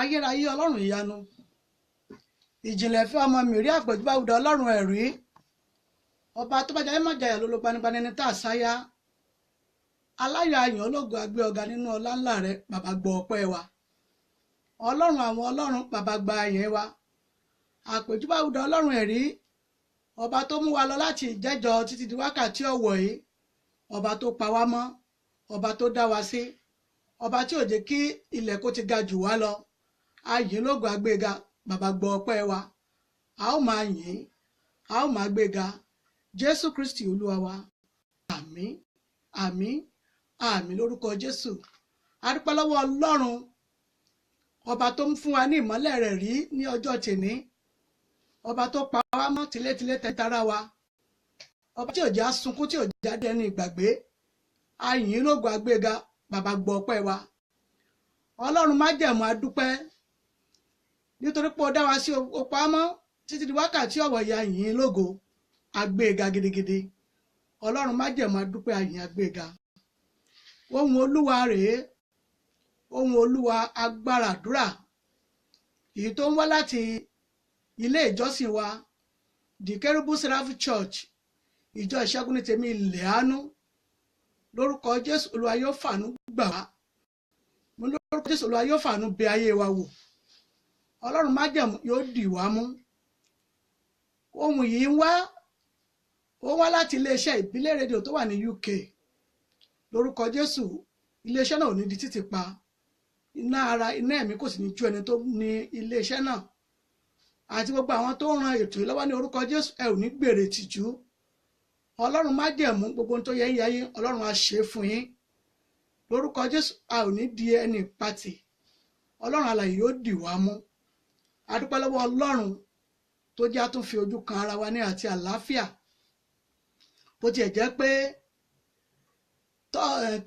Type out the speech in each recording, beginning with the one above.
ayérayé ọlọ́run ìyanu ìjìnlẹ̀ fẹ́ ọmọ mi rí àpèjúbáwùdà ọlọ́run ẹ̀rí ọba tó bá jayé má jayà ló ló gbanigbani ní tá a sáyà aláyọ̀ ayàn ológo agbé ọ̀gá nínú ọlá ńlá rẹ bàbá gbọ́ ọpẹ́ wa ọlọ́run àwọn ọlọ́run bàbá gba àyẹ̀ wa àpèjúbáwùdà ọlọ́run ẹ̀rí ọba tó mú wa lọ láti ìjẹ́jọ́ títí di wákàtí ọ̀wọ̀ yìí ọba tó pa wá mọ́ ọba tó dá wa sí ọba tí ò jẹ́ kí ilẹ̀ kó ti ga jù wá lọ ayìn lógo agbéga bàbá gbọ́ ọpẹ́ wa a ó máa yìn a ó máa gbéga jésù kristi olúwa wa àmín àmín àmín lórúkọ jésù a dúpẹ́ lọ́wọ́ ọlọ́run ọba tó ń fún wa ní ìmọ́lẹ̀ rẹ̀ rí ní ọjọ́ tèní ọba tó pa wá mọ́ tilétilé tẹ̀tara wa ọba tí ò já sunkún tí ò já dẹni ìgbàgbé ayìn lógo agbéga bàbá gbọ́ ọpẹ́ wa ọlọ́run májẹ̀mú a dúpẹ́ nítorí pé ó dá wa sí ó pa mọ́ títí di wákàtí ọ̀wọ̀ ìyá yìn lógo agbéga gidigidi ọlọ́run májẹ̀mú a dúpẹ́ ayìn agbéga ohùn olúwa rèé ohùn olúwa agbára àdúrà èyí tó ń wá láti ilé ìjọsìn wa the Kerubu Seraphim Church ìjọ ìṣẹ́gun ní tèmi ilẹ̀ àánú lórúkọ jésù olúwa yóò fàánú gbà wá mo lórúkọ jésù olúwa yóò fàánú bẹ̀ ayé wa wò ọlọ́run májẹ̀mú yóò dì wá mú ohun yìí ń wá láti iléeṣẹ́ ìbílẹ̀ rédíò tó wà ní UK lórúkọ jésù iléeṣẹ́ náà ò ní di títì pa iná ara iná ẹ̀mí kò sì ní ju ẹni tó ní iléeṣẹ́ náà àti gbogbo àwọn tó ń ran ètò yìí lọ́wọ́ ní orúkọ jésù ẹ ò ní gbèrè tìjú ọlọ́run májẹ̀mú gbogbo tó yẹ yáyé ọlọ́run á ṣe fún yín lórúkọ jésù a ò ní di ẹni pàtì ọlọ́run alààyè yóò dì wá mú a dúpẹ́ lọ́wọ́ ọlọ́run tó jẹ́ àtún fi ojú kan ara wa ní àti àlàáfíà bó tiẹ̀ jẹ́ pé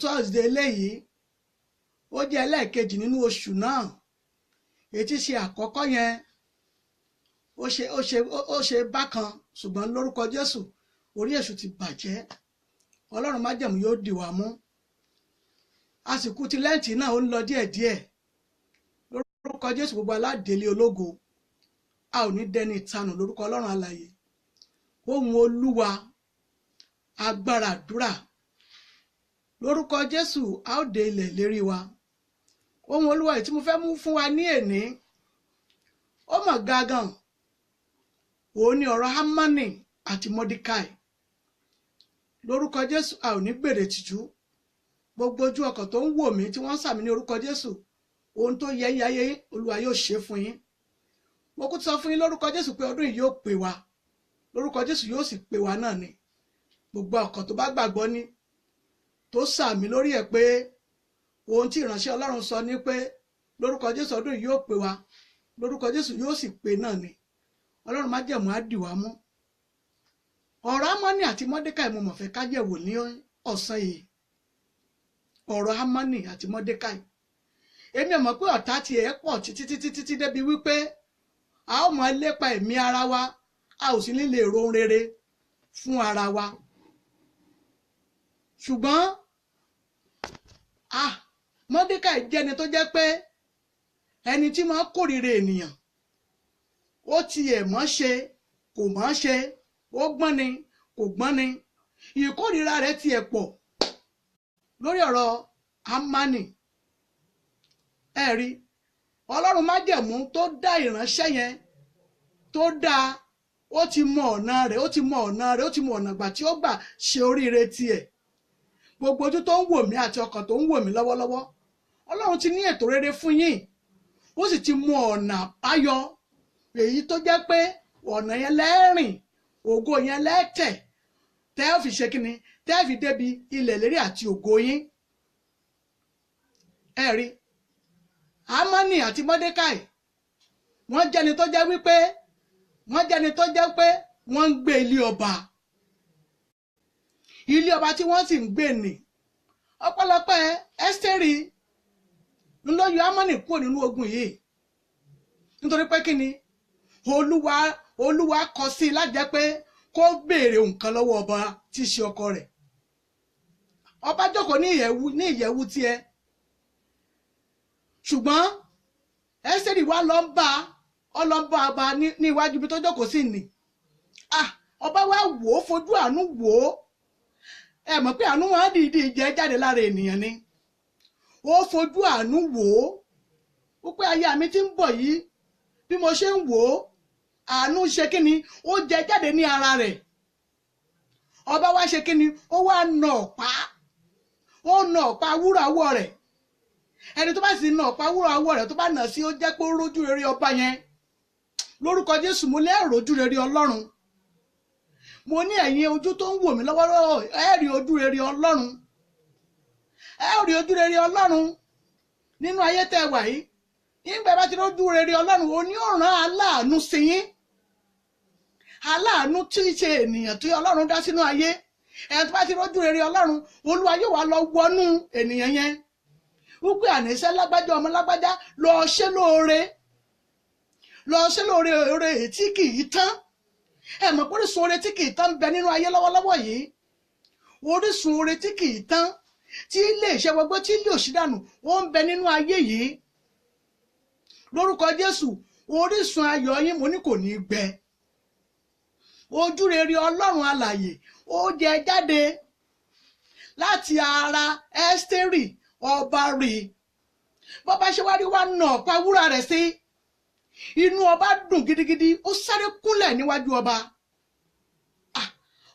Thursday eléyìí ó jẹ́ ẹlẹ́ẹ̀kejì nínú oṣù náà èyí tí ṣe àkọ́kọ́ yẹn ó ṣe bákan ṣùgbọ́n lórúkọ jésù orí èṣù ti bàjẹ́ ọlọ́run májẹ̀mú yóò dì wá mú àsìkò ti lẹ́ǹtì náà ó ń lọ díẹ̀díẹ̀ lórúkọ jésù gbogbo aládélé ológo a ò ní dẹni ìtanù lórúkọ ọlọ́run alààyè ohùn olúwa agbára àdúrà lórúkọ jésù a ó dé ilẹ̀ ìlérí wa ohùn olúwa yìí tí mo fẹ́ mú fún wa ní èní ó mọ̀ gágàn òun ni ọ̀rọ̀ Hámánì àti Mọ́dékáì lórúkọ jésù a ò ní gbèrè tìjú gbogbo ojú ọkàn tó ń wò mí tí wọ́n ń sàmì ní orúkọ jésù ohun tó yẹ yáyé olúwa yóò ṣe fún yín mo kú ti sọ fún yín lórúkọ jésù pé ọdún yìí yóò pè wá lórúkọ jésù yóò sì pè wá náà ni gbogbo ọkàn tó bá gbàgbọ́ ní tó sàmì lórí ẹ̀ pé ohun tí ìránṣẹ́ ọlọ́run sọ ní pé lórúkọ jésù ọdún yìí yóò pè wá lórúkọ jésù yóò sì pè náà ni ọlọ́run májẹ̀mú á dì wá mú ọ̀rọ̀ Hámánì àti Mọ́dékáì mo mọ̀ fẹ́ ká yẹ̀wò ní ọ̀sán yìí ọ̀rọ̀ Hámánì àti Mọ́dékáì èmi ò mọ̀ pé ọ̀tá ti ẹ̀ pọ̀ títí débi wípé a ó mọ lépa ẹ̀mí ara wa a ò sì ní lè ro rere fún ara wa ṣùgbọ́n Mọ́dékáì jẹ́ni tó jẹ́ pé ẹni tí máa kórìíra ènìyàn ó tiẹ̀ mọ̀ ṣe kò mọ̀ ṣe ó gbọ́n ni kò gbọ́n ni ìkórìíra rẹ̀ tiẹ̀ pọ̀ lórí ọ̀rọ̀ Hámánì ẹ̀rí ọlọ́run májẹ̀mú tó dá ìránṣẹ́ yẹn tó dá ó ti mọ ọ̀nà rẹ̀ ó ti mọ ọ̀nà rẹ̀ ó ti mọ ọ̀nà gbà tí ó gbà ṣe oríire tiẹ̀ gbogbo ojú tó ń wò mí àti ọkàn tó ń wò mí lọ́wọ́lọ́wọ́ ọlọ́run ti ní ètò rere fún yín ó sì ti mọ ọ̀nà àbáyọ èyí tó jẹ́ pé ọ̀nà yẹn lẹ́rìn ògo yẹn lẹ́tẹ̀ tẹ́ ò fi ṣe kíni tẹ́ ò fi débi ilẹ̀ lérí àti ògo yín ẹ̀rí Hámánì àti Mọ́dékáì wọ́n jẹ́ni tó jẹ́ wípé wọ́n ń gbé ilé ọba tí wọ́n sì ń gbé nì ọ̀pọ̀lọpọ̀ Ẹ́sítérì ló yọ Hámánì kúrò nínú ogun yìí nítorí pé kíni olúwa kọ sí i lájẹ́ pé kó béèrè nǹkan lọ́wọ́ ọba tí í ṣe ọkọ rẹ̀ ọba jókòó ní ìyẹ̀wù tiẹ̀ ṣùgbọ́n Ẹ́sítérì wá lọ ń bá ọba ní iwájú ibi tó jókòó sí ni. Ọba wá wò ó, fojú àánú wò ó. Ẹ mọ̀ pé àánú wọn dìídì jẹ jáde lára ènìyàn ni. Ó fojú àánú wò ó pé aya mi ti ń bọ̀ yìí, bí mo ṣe ń wò ó, àánú ṣe kí ni, ó jẹ jáde ní ara rẹ̀. Ọba wá ṣe kí ni, ó wá nà ọ̀pá wúrà ọwọ́ rẹ̀. Ẹni tó bá sì nà ọ̀pá wúrà ọwọ́ rẹ̀ tó bá nà sí, ó jẹ́ pé ó rójú rere ọba yẹn. Lórúkọ Jésù mo lé rójú rere Ọlọ́run. Mo ní ẹ̀yin ojú tó ń wò mí lọ́wọ́lọ́wọ́, ẹ rí ojú rere Ọlọ́run. Ẹ rí ojú rere Ọlọ́run nínú ayé tẹ́ wà yìí. Nígbà bá ti rójú rere Ọlọ́run, ó ní ó rán aláàánú sí yín. Aláàánú tí í ṣe ènìyàn tí Ọlọ́run dá sínú ayé. Ẹni tó bá ti rójú rere Ọlọ́run, Olúwa yóò wá lọ wọnú ènìyàn yẹn. Wípé àníṣe lágbájá ọmọ lágbájá, lọ ṣe lóore. Lọ ṣe lóore oore tí kì í tán. Ẹ mọ̀ pé orísun oore tí kì í tán ń bẹ nínú ayé lọ́wọ́lọ́wọ́ yìí. Orísun oore tí kì í tán, tí ilé iṣẹ́ gbogbo tí ilé òṣì dànù, ó ń bẹ nínú ayé yìí. Lórúkọ Jésù, orísun ayọ̀ yín mo ní kò ní gbẹ. Ojú rere Ọlọ́run alààyè ó jẹ jáde láti ara Ẹ́sítérì ọba rí. Bọ́ba ṣe wá rí, wá nà ọ̀pá wúrà rẹ̀ sí. Inú ọba dùn gidigidi, ó sáré kúnlẹ̀ níwájú ọba.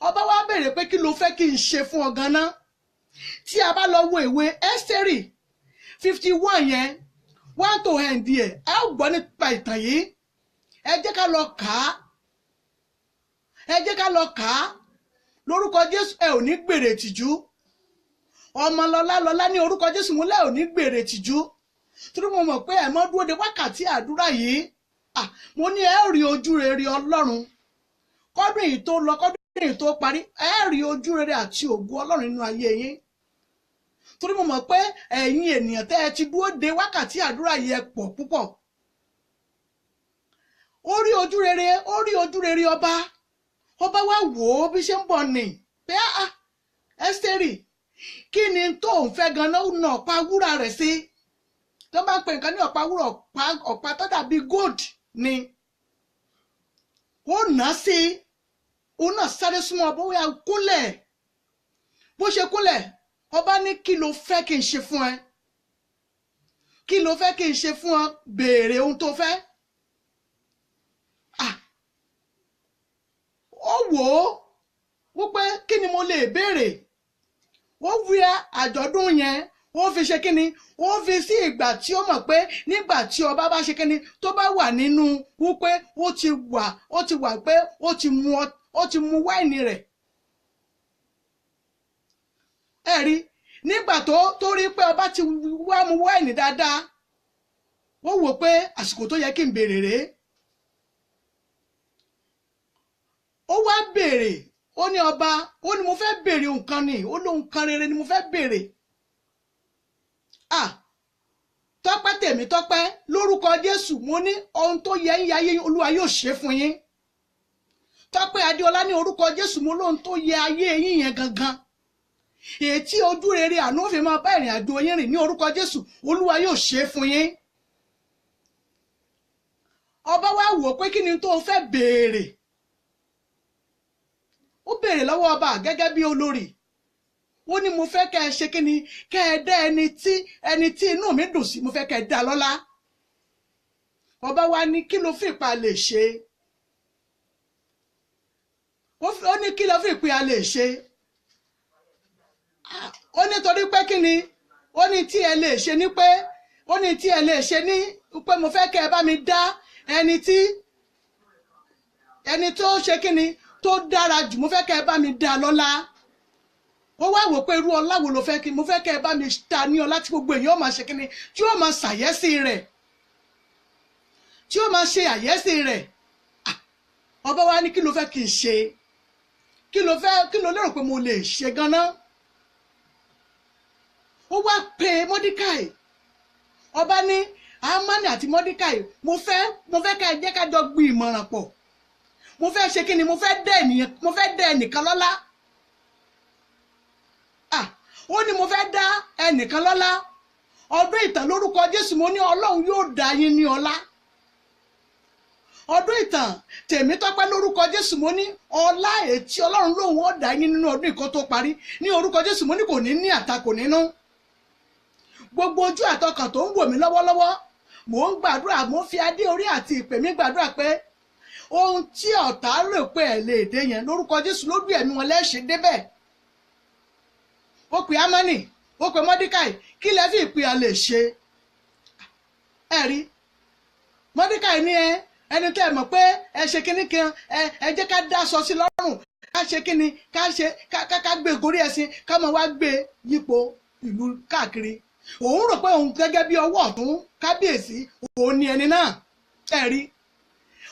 Ọba wá béèrè pé kí ló fẹ́ kí n ṣe fún ọ ganan. Tí a bá lọ wo ìwé Ẹ́sítérì 51 yẹn 1 to end ẹ̀, ẹ ó gbọ́ nípa ìtàn yìí. Ẹ jẹ́ ká lọ kà á. Ẹ jẹ́ ká lọ kà á. Lórúkọ Jésù, ẹ ò ní gbèrè tìjú. Ọmọlọ́lá ní orúkọ Jésù, múlẹ̀ ò ní gbèrè tìjú. Torí mo mọ̀ pé ẹ mọ́ dúró de wákàtí àdúrà yìí. Mo ní ẹ rí ojú rere Ọlọ́run. Kọ́dún yìí tó lọ, kọ́dún yìí tó parí, ẹ rí ojú rere àti ògo Ọlọ́run nínú ayé yín. Torí mo mọ̀ pé ẹ̀yin ènìyàn tẹ́ ẹ ti dúró de wákàtí àdúrà yìí ẹ pọ̀ púpọ̀. Ó rí ojú rere ọba. Ọba wá wò ó bí ṣe ń bọ̀ ni pé Ẹ́sítérì, kí ni tó ń fẹ́ ganan? Ó nà ọ̀pá wúrà rẹ̀ sí. Tó bá ń pè nǹkan ní ọ̀pá wúrà, ọ̀pá tó dàbí gold ni. Ó nà á sí. Òun náà sáré súnmọ́ ọba, ó yà kúnlẹ̀. Bó ṣe kúnlẹ̀, ọba ní kí ló fẹ́ kí n ṣe fún ẹ? Kí ló fẹ́ kí n ṣe fún ọ? Béèrè ohun tó fẹ́. Ó wò ó wípé kí ni mo lè béèrè? Ó wí àjọ̀dún yẹn, ó fi ṣe kí ni? Ó fi sí ìgbà tí ó mọ̀ pé nígbà tí ọba bá ṣe kí ni, tó bá wà nínú wípé ó ti wà pé ó ti mu wáìnì rẹ̀. Ẹ rí, nígbà tó rí pé ọba ti wá mu wáìnì dáadáa, ó wò pé àsìkò tó yẹ kí n béèrè rèé. Ó wá béèrè, ó ní ọba, ó ní mo fẹ́ béèrè nǹkan ni, ó lóhun kan rere ni mo fẹ́ béèrè. Tọ́pẹ́ tèmi tọ́pẹ́, lórúkọ Jésù, mo ní ohun tó yẹ ń yáyé Olúwa yóò ṣe fún yín. Tọ́pẹ́ Adéọlá, ní orúkọ Jésù, mo lóhun tó yẹ ayé yín yẹn gangan. Èyí tí ojú rere àánú fi máa bá ìrìn àjò yín rìn, ní orúkọ Jésù, Olúwa yóò ṣe fún yín. Ọba wá wò pé kí ni tó fẹ́ béèrè. Ó béèrè lọ́wọ́ ọba gẹ́gẹ́ bí olórí. Ó ní mo fẹ́ kẹ́ ẹ ṣe kí ni, kẹ́ ẹ dá ẹni tí inú mi dùn sí, mo fẹ́ kẹ́ ẹ dá lọ́lá. Ọba wa ní kí ló fi ìpa lè ṣe? Ó ní kí ló fi ìpín a lè ṣe? Ó ní torí pé kí ni? Ó ní tí ẹ lè ṣe ní pé, ó ní tí ẹ lè ṣe ní pé mo fẹ́ kẹ́ ẹ bá mi dá ẹni tó ṣe kí ni, tó dára jù, mo fẹ́ kẹ́ ẹ bá mi dá lọ́lá. Ó wá wò pé irú ọlá wo ló fẹ́ kí mo fẹ́ kẹ́ ẹ bá mi ta ní ọlá tí gbogbo èèyàn máa ṣe kí ni, tí ó máa ṣàyẹ́sí rẹ̀, tí ó máa ṣe àyẹ́sí rẹ̀. Ọba wa ní kí ló fẹ́ kí n ṣe? Kí ló lérò pé mo lè ṣe ganan? Ó wá pe Mọ́díkàì. Ọba ní Hámánì àti Mọ́díkàì, mo fẹ́ ká ẹ jẹ́ ká jọ gbin ìmọ̀ràn pọ̀. Mo fẹ́ ṣe kí ni, mo fẹ́ dá ẹnìkan lọ́lá. Ó ní mo fẹ́ dá ẹnìkan lọ́lá. ọdún ìtàn lórúkọ Jésù mo ní Ọlọ́run yóò dá yín ní ọlá. Ọdún ìtàn Tèmítọ́pẹ́ lórúkọ Jésù mo ní ọlá ètí Ọlọ́run lòun ó dá yín nínú ọdún ìkan tó parí ní orúkọ Jésù mo ní kò ní àtakò nínú. Gbogbo ojú àtọkàn tó ń wò mí lọ́wọ́lọ́wọ́ mò ń gbàdúrà, mo ń fi adé orí àti ìpè mi gbàdúrà pé ohun tí ọ̀tá rò pé ẹ̀ lè dé yẹn lórúkọ Jésù lójú ẹ̀mí wọn lẹ́ẹ̀ṣẹ̀ débẹ̀. Ó pe Ámánì, ó pe Mọ́díkàì, kí lẹ fi ìpìyà lè ṣe? Ẹ rí Mọ́díkàì ní ẹni tẹ́ ẹ mọ̀ pé ẹ ṣe kíní kan ẹ jẹ́ ká dá aṣọ sí lọ́rùn, ká ṣe kíni, ká gbé gorí ẹṣin, ká máa wá gbé yípo ìlú káàkiri. Òun rò pé òun gẹ́gẹ́ bí ọwọ́ ọ̀tún kábíyèsí òun ni ẹni náà. Ẹ rí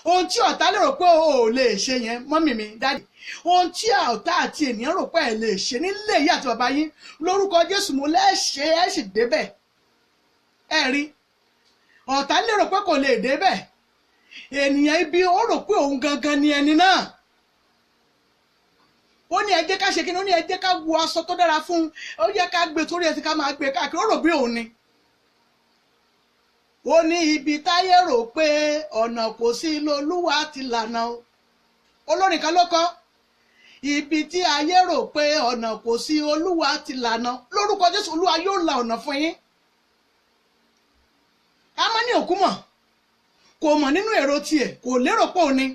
ohun tí ọ̀tá lè rò pé o ò lè ṣe yẹn, mọ́mì mi dáàdì, ohun tí ọ̀tá àti ènìyàn rò pé ẹ lè ṣe nílé yìí àti bàbá yín lórúkọ Jésù mo lẹ́ẹ̀ṣẹ̀ ẹ̀ sì débẹ̀. Ẹ rí ọ̀tá lè rò pé kò lè débẹ̀, ènìyàn ibi ó rò pé òun gangan ni ẹni náà. Ó ní ẹ jẹ́ ká ṣe kí ni, ó ní ẹ jẹ́ ká wọ aṣọ tó dára fún un, ó yẹ ká gbé torí ẹsẹ̀ ká máa gbé káàkiri, ó rò bí òun ni. Ó ní ibi táyé rò pé ọ̀nà kò sí lolúwa ti lànà o. Olórin kan ló kọ ibi tí ayé rò pé ọ̀nà kò sí olúwa ti lànà, lórúkọ Jésù olúwa yóò la ọ̀nà fún yín. Ámánì òkú mọ̀, kò mọ̀ nínú èrò tiẹ̀, kò lérò pé òun ni.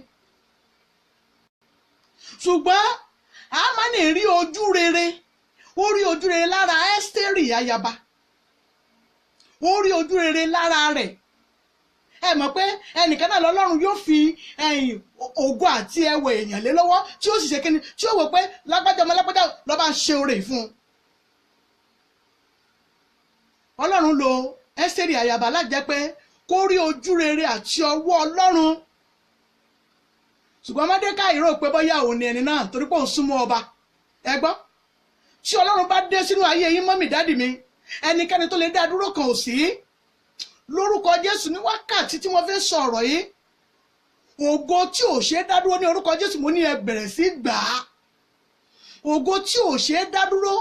Ṣùgbọ́n Ámánì rí ojú rere, ó rí ojú rere lára Ẹ́sítérì ayaba, ó rí ojú rere lára rẹ̀. Ẹ mọ̀ pé ẹnìkan náà lọ́lọ́run yóò fi ògo àti ẹwà èèyàn lé lọ́wọ́ tí ó sì ṣe kíni, tí ó wò pé lágbájá ọmọ lágbájá ló bá ń ṣe oore fún un. Ọlọ́run lo Ẹ́sítérì ayaba láti jẹ́ pé kó rí ojú rere àti ọwọ́ Ọlọ́run. Ṣùgbọ́n Mọ́dékáì rò pé bóyá òun ni ẹni náà torí pé òun súnmọ́ ọba. Ẹ gbọ́, tí Ọlọ́run bá dé sínú ayé yín mọ́mì dádì mi, ẹnikẹ́ni tó lè dá dúró kan ò sí. Lórúkọ Jésù ní wákàtí tí wọ́n fẹ́ sọ̀rọ̀ yìí, ògo tí ò ṣe é dá dúró ní orúkọ Jésù mo ní ẹ bẹ̀rẹ̀ sí gbà á. Ògo tí ò ṣe é dá dúró,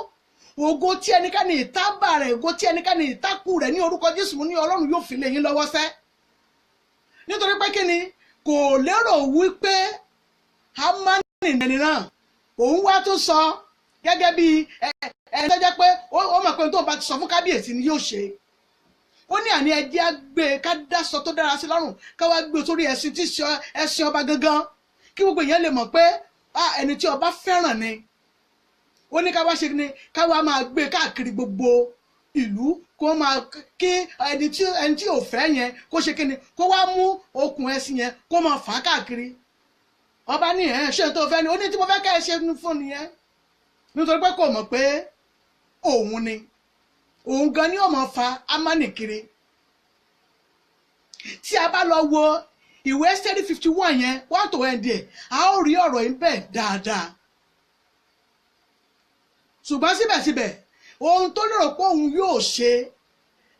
ògo tí ẹnikẹ́ni ìtábà rẹ̀, ògo tí ẹnikẹ́ni ìtákù rẹ̀ ní orúkọ Jésù mo ní Ọlọ́run yóò fi lé yín lọ́wọ́ sẹ́. Nítorí pé kíni, kò lérò wípé Ámánì ẹni náà, òun wá tún sọ gẹ́gẹ́ bí ẹni tó jẹ́ pé ó mọ̀ pé tó bá ti sọ fún kábíyèsí ni yóò ṣe. Ó ní àní ẹjẹ́ á gbé ká dáṣọ tó dára sí lọ́rùn, ká wá gbé sórí ẹṣin tí ẹṣin ọba gangan, kí gbogbo èèyàn lè mọ̀ pé ẹni tí ọba fẹ́ràn ni. Ó ní ká wá ṣe ni, ká wá máa gbé káàkiri gbogbo ìlú, kó máa kí ẹni tí ò fẹ́ yẹn kó ṣe kí ni, kó wá mú okùn ẹṣin yẹn kó máa fà á káàkiri. Ọba ní ṣé tó fẹ́ ni, ó ní tí mo fẹ́ ká ẹ ṣe fún nìyẹn. Nítorí pé kò mọ̀ pé òun ni, òun gan ni ó máa fa Ámánì kiri. Tí a bá lọ wo ìwé Ẹ́sítérì 51 yẹn 1 to end ẹ̀, a ó rí ọ̀rọ̀ yìí bẹ́ẹ̀ dáadáa. Ṣùgbọ́n síbẹ̀síbẹ̀ ohun tó lérò pé òun yóò ṣe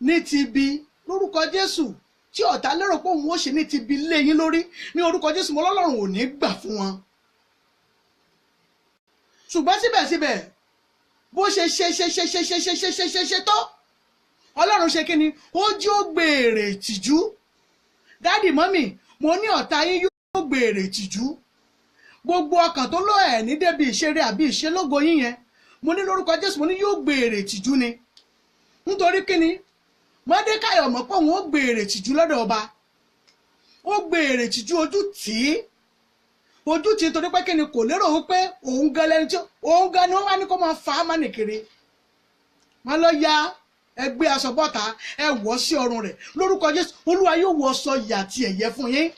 ní ti ibi lórúkọ Jésù, tí ọ̀tá lérò pé òun ó ṣe ní ti ibi lé yín lórí ní orúkọ Jésù mo lọ́lọ́run ò ní gbà fún wọn. Ṣùgbọ́n síbẹ̀síbẹ̀ bó ṣe tó Ọlọ́run ṣe kí ni, ó jí ó gbèrè ìtìjú. Dádì mọ́mì mo ní ọ̀tá yín yóò gbèrè ìtìjú. Gbogbo ọkàn tó lọ ẹ̀ ní débi ìṣeré àbí ìṣelógo yín yẹn, mo ní lórúkọ Jésù mo ní yóò gbèrè ìtìjú ni. Nítorí kí ni, Mọ́dékáì mọ̀ pé òun ó gbèrè ìtìjú lọ́dọ̀ ọba. Ó gbèrè ìtìjú ojú tì í torí pé kí ni, kò lérò wípé òun gan lẹni tí òun gan ni wọ́n wá ní kó máa fa Ámánì kiri. Wọ́n lọ ya ẹgbẹ́ aṣọ bọ́ta ẹ wọ̀ sí ọrùn rẹ̀ lórúkọ Jésù. Olúwa yóò wọ aṣọ yìí àti ẹ̀yẹ fún yín.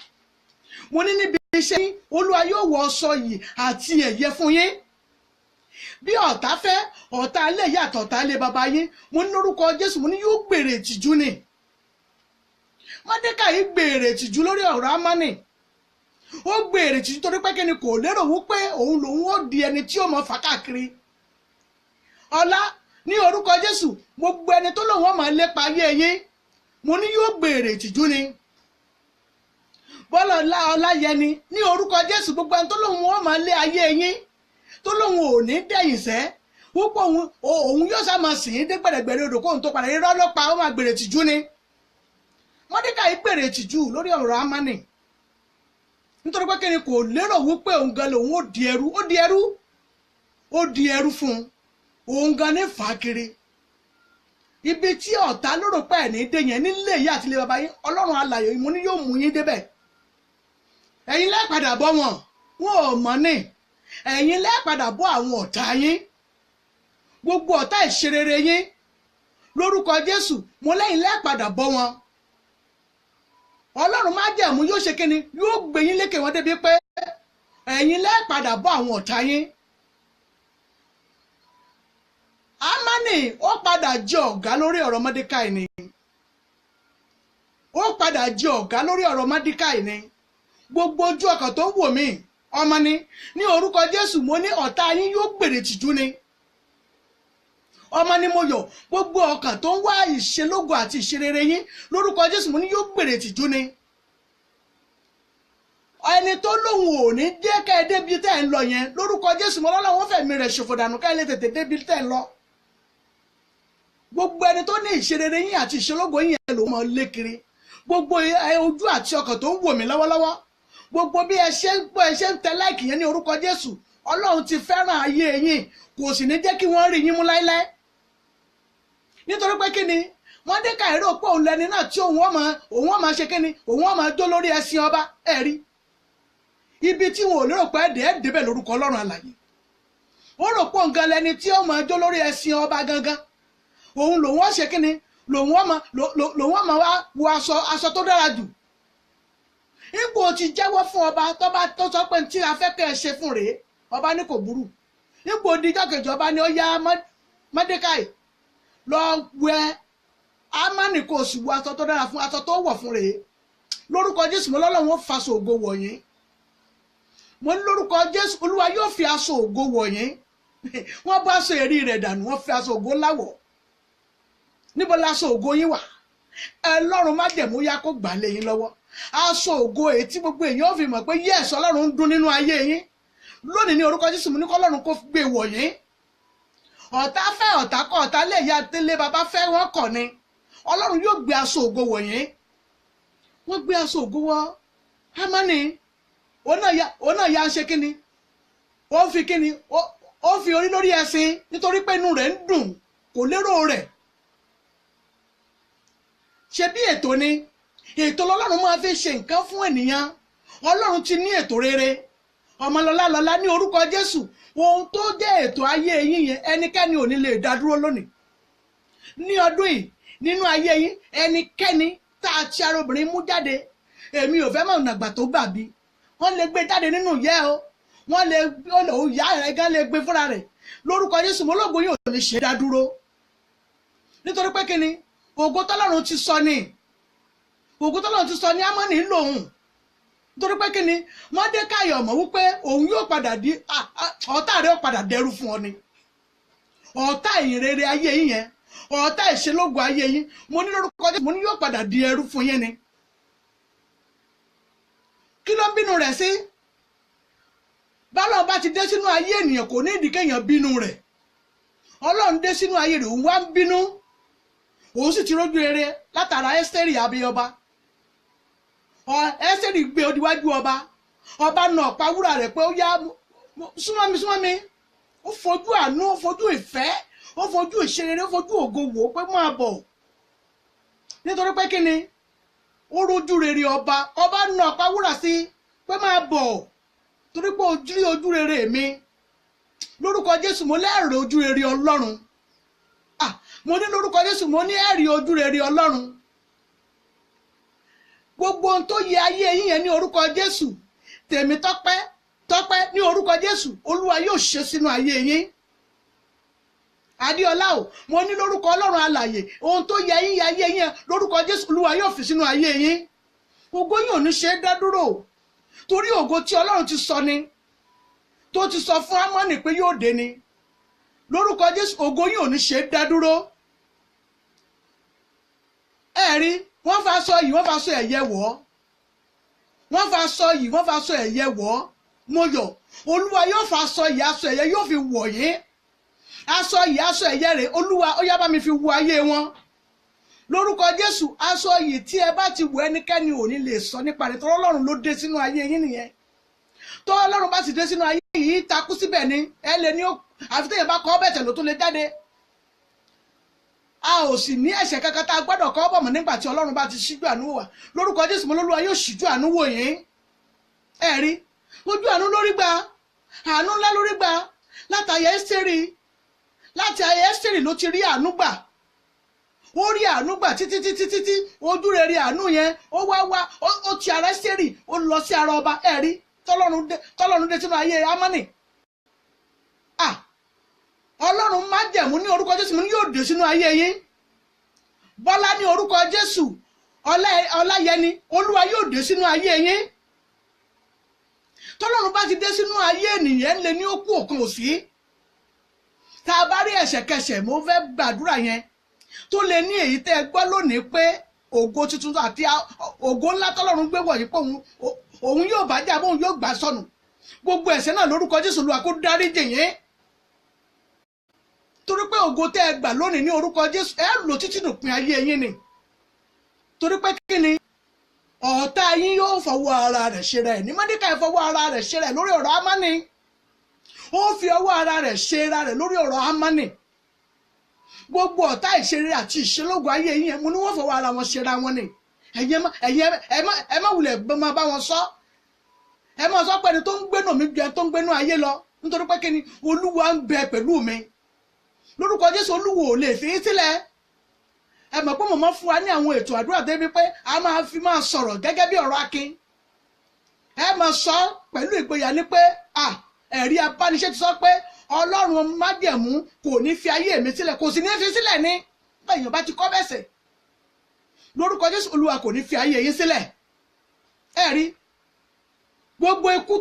Mo ní níbi iṣẹ́ yín Olúwa yóò wọ aṣọ yìí àti ẹ̀yẹ fún yín. Bí ọ̀tá fẹ́, ọ̀tá ilé ìyá àtọ̀tá ilé bàbá yín, mo ní lórúkọ Jésù mo ní yóò gbèrè ìtìjú ni. Mọ́dékáì gbèrè ìtìjú lórí ọ̀rọ̀ Ámánì. Ó gbèrè ìtìjú torí pé kí ni, kò lérò wípé òun lòun ó di ẹni tí ó mọ fà káàkiri. Ọlá ní orúkọ Jésù, gbogbo ẹni tó lòun ó máa lépa ayé yín, mo ní yóò gbèrè ìtìjú ni. Bọ́lá Ọláyẹni ní orúkọ Jésù, gbogbo ẹni tó lòun ó máa lé ayé yín, tó lòun ò ní dẹ̀yìn sẹ́, wípé òun yóò sá máa sìn ín dé gbẹ̀rẹ̀gbẹ̀rẹ̀ odò kóhun tó padà irọ́ ló pa ó máa gbèrè tìjú ni. Mọ́dékáì gbèrè tìjú lórí ọ̀rọ̀ Ámánì nítorí pé kíni kò lérò wípé òun gan lòun ó di ẹrú fún òun gan ní fàákiri. Ibi tí ọ̀tá lóró pé ẹ̀ ní dé yẹn nílé yìí àti ilé baba yín Ọlọ́run alààyè mo ní yóò mú yín débẹ̀. Ẹ̀yin lẹ́ padà bọ́ wọn ò mọ̀ ní ẹ̀yin lẹ́ padà bọ́ àwọn ọ̀tá yín gbogbo ọ̀tá ìṣerere yín lórúkọ Jésù mo lẹ́yìn lẹ́ padà bọ́ wọn. Ọlọ́run májẹ̀mú yóò ṣe kíni yóò gbé yín lékè wọn débi pé ẹ̀yin lẹ́ padà bọ́ àwọn ọ̀tá yín. Ámánì ó padà jẹ ọ̀gá lórí ọ̀rọ̀ Mọ́dékáì ni gbogbo ojú ọkàn tó wò mí ọmọ ni ní orúkọ Jésù mo ní ọ̀tá yín yóò gbèrè tìjú ni ọmọ ni mo yọ̀ gbogbo ọkàn tó ń wá ìṣelógo àti ìṣerere yín lórúkọ Jésù mo ní yóò gbèrè tìjú ni. Ẹni tó lóhùn ò ní dé ká ẹ débi tẹ́ ẹ ń lọ yẹn lórúkọ Jésù mo lọ́lọ́ wọn fẹ̀mí rẹ̀ ṣòfò dànù ká ẹ lè tètè débi tẹ́ ẹ ń lọ. Gbogbo ẹni tó ní ìṣerere yín àti ìṣelógo yín yẹn ló mọ lé kiri gbogbo ojú àti ọkàn tó ń wò mí lọ́wọ́lọ́wọ́ gbogbo bí ẹ ṣe ń tẹ láìkì yẹn ní orúkọ Jésù Ọlọ́run ti fẹ́ràn ayé yín kò sì ní jẹ́ kí wọ́n rí yín mú láíláí. Nítorí pé kíni Mọ́dékáì rò pé òun lẹni náà tí òun ọmọ ṣe kíni òun ọmọ jó lórí ẹṣin ọba ẹ̀rí ibi tí wọn ò lérò pé ẹ̀ẹ́dẹ́bẹ̀ lórúkọ Ọlọ́run alààyè. Ó rò pé òun gan lẹni tí ó máa jó lórí ẹṣin ọba gangan òun lòun ó ṣe kíni lòun ọmọ wa wo aṣọ tó dára jù. Ipò ti jẹ́wọ́ fún ọba tó sọ pé tí a fẹ́ kẹ́ ẹ ṣe fún rèé ọba ní kò burú. Ipò díjọ́ kejì ọba ni ó yá Mọ́dékáì lọ wẹ Ámánì kò sì wọ aṣọ tó dára fún aṣọ tó wọ̀ fún rèé lórúkọ Jésù mo lọ́lọ́run ó faṣọ ògo wọ̀nyí mo ní lórúkọ Jésù Olúwa yóò fi aṣọ ògo wọ̀nyí wọ́n bá aṣọ èrí rẹ̀ dànù wọ́n fi aṣọ ògo láwọ̀ níbo láṣọ ògo yín wà Ọlọ́run májẹ̀mú yá kó gbà lé yín lọ́wọ́ aṣọ ògo èyí tí gbogbo èèyàn fi mọ̀ pé yes Ọlọ́run ń dún nínú ayé yín lónìí ní orúkọ Jésù mo ní kọ́ Ọlọ́run kó gbé wọ̀nyí ọ̀tá fẹ́ ọ̀tá kọ̀ ọ̀tá lè ya tẹ́lẹ̀ bàbá fẹ́ wọ́n kọ̀ ni Ọlọ́run yóò gbé aṣọ ògo wọ̀nyí wọ́n gbé aṣọ ògo wọ̀ Ámánì òun náà ya ṣe kíni ó fi kíni ó fi orí lórí ẹṣin nítorí pé inú rẹ̀ ń dùn kò lérò rẹ̀ ṣe bí ètò ni ètò lọ́lọ́run máa fi ṣe nǹkan fún ènìyàn Ọlọ́run ti ní ètò rere ọmọlọ́lá ní orúkọ Jésù ohun tó jẹ́ ètò ayé yín yẹn ẹnikẹ́ni ò ní lè dá dúró lónìí ní ọdún yìí nínú ayé yín ẹnikẹ́ni tá a ti ara obìnrin mú jáde èmi ò fẹ́ mọ̀ nàgbà tó gbàbí wọ́n lè gbé jáde nínú ìyẹ́ o wọ́n lè ìyá rẹ̀ gan lè gbé fúnra rẹ̀ lórúkọ Jésù mọ́lógo yóò lè ṣe dá dúró nítorí pé kíni ògo tọ́lọ́run ti sọ ni Ámánì lòun nítorí pé kíni Mọ́dékáì mọ̀ wípé òun yóò padà di ọ̀tá rẹ̀ ó padà dẹrú fún ọ ni ọ̀tá ìrere ayé yín yẹn ọ̀tá ìṣelógo ayé yín mo ní lórúkọ Jésù mo ní yóò padà di ẹrú fún yín ni. Kí ló ń bínú rẹ̀ sí? Bọ́lọ́run bá ti dé sínú ayé ènìyàn kò ní ìdí kéèyàn bínú rẹ̀ Ọlọ́run dé sínú ayé rẹ̀ òun wá ń bínú òun sì ti rójú rere látara Ẹ́sítérì abiyọba Ẹ́sítérì gbé odíwájú ọba nà ọ̀pá wúrà rẹ̀ pé ó yá súnmọ́ mi ó fojú àánú ó fojú ìfẹ́ ó fojú ìṣerere ó fojú ògo wò ó pé máa bọ̀ nítorí pé kí ni ó rójú rere ọba nà ọ̀pá wúrà sí pé máa bọ̀ torí pé ojú rere mi lórúkọ Jésù mo lẹ́rìí ojú rere Ọlọ́run mo ní lórúkọ Jésù mo ní ẹ̀rí ojú rere Ọlọ́run gbogbo ohun tó yẹ ayé yín yẹn ní orúkọ Jésù tèmi tọ́pẹ́ ní orúkọ Jésù Olúwa yóò ṣe sínú ayé yín Adéọlá o mo ní lórúkọ Ọlọ́run alààyè ohun tó yẹ yín ayé yín lórúkọ Jésù Olúwa yóò fi sínú ayé yín ògo yín ò ní ṣe é dá dúró torí ògo tí Ọlọ́run ti sọ ni tó ti sọ fún Ámánì pé yóò dé ni lórúkọ Jésù ògo yín ò ní ṣe é dá dúró ẹ̀rí wọ́n fa aṣọ yìí wọ́n fa aṣọ ẹ̀yẹ wọ̀ wọ́n fa aṣọ yìí wọ́n fa aṣọ ẹ̀yẹ wọ̀ mo yọ̀ Olúwa yóò fa aṣọ yìí aṣọ ẹ̀yẹ yóò fi wọ̀ yín aṣọ yìí aṣọ ẹ̀yẹ rẹ̀ olúwa ó yá bá mi fi wo ayé wọn lórúkọ Jésù. aṣọ yìí tí ẹ bá ti wọ ẹnikẹ́ni ò ní lè sọ nípa rẹ̀ tọ́lọ́ Ọlọ́run ló dé sínú ayé yín nìyẹn. tó Ọlọ́run bá sì dé sínú ayé yìí takú síbẹ̀ ni ẹ lè ní àfi téèyàn bá kọ́ bẹ̀tẹ̀ ló tó lè jáde. a ò sì ní ẹ̀ṣẹ̀ kankan tá a gbọ́dọ̀ kọ́ bọ̀ mọ́ nígbà tí Ọlọ́run bá ti ṣíjú àánú wò wá lórúkọ Jésù. mo lólúwa yóò ṣíjú àánú wò yín. ẹ rí ojú àánú lórí gbà àánú ńlá lórí gbà látàyè Ẹ́sítérì láti ayé Ẹ́sítérì ló ti rí àánú gbà. ó rí àánú gbà títí ojú rere àánú yẹn ó wá ó ti ara Ẹ́sítérì ó lọ sí ara ọba. ẹ rí tọ́lọ́run dé sínú ayé Ámánì. Ọlọ́run májẹ̀mú ní orúkọ Jésù ní yóò dé sínú ayé yín. Bọ́lá ní orúkọ Jésù Ọláyẹni Olúwa yóò dé sínú ayé yín. Tọ́lọ́run bá ti dé sínú ayé ènìyàn lè ní ó kú òkan òsì. Tá a bá rí ẹ̀ṣẹ̀kẹsẹ̀ mo fẹ́ gbàdúrà yẹn tó lè ní èyí tẹ́ ẹ gbọ́ lónìí pé ògo tuntun àti ògo ńlá tọ́lọ́run gbé wọ̀nyí pé òun yóò bá jà bóun yóò gbà sọnù. Gbogbo ẹ̀ṣẹ̀ náà lórúkọ Jésù Olúwa kó dáríjì yín. Torí pé ògo tẹ́ ẹ gbà lónìí ní orúkọ Jésù ẹ lò títí dòpin ayé yín ni. Torí pé kí ni ọ̀tá yín yóò fọwọ́ ara rẹ̀ ṣe rẹ̀ ní Mọ́dékáì fọwọ́ ara rẹ̀ ṣe rẹ̀ lórí ọ̀rọ̀ Ámánì. Ó fi ọwọ́ ara rẹ̀ ṣe ra rẹ̀ lórí ọ̀rọ̀ Ámánì. Gbogbo ọ̀tá ìṣeré àti ìṣelógo ayé yín mo ní wọ́n fọwọ́ ara wọn ṣe ra wọn ni. ẹ má wulẹ̀ máa bá wọn sọ. ẹ má sọ pé ẹni tó ń gbénú mi ju ẹni tó ń gbénú ayé lọ nítorí pé kí ni Olúwa ń bẹ pẹ̀lú mi. Lórúkọ Jésù Olúwa ò lè fi í sílẹ̀. Ẹ mọ̀ pé mo máa fún wa ní àwọn ètò àdúrà débi pé a máa sọ̀rọ̀ gẹ́gẹ́ bí ọ̀rọ̀ akin. Ẹ máa sọ pẹ̀lú ìgboyà ní pé ẹ̀rí abániṣẹ́ ti sọ pé Ọlọ́run májẹ̀mú kò ní fi ayé mi sílẹ̀ kò sì ní fi sílẹ̀ ní èèyàn bá ti kọ́ bẹ̀sẹ̀. Lórúkọ Jésù Olúwa kò ní fi ayé yín sílẹ̀. Ẹ rí gbogbo ikú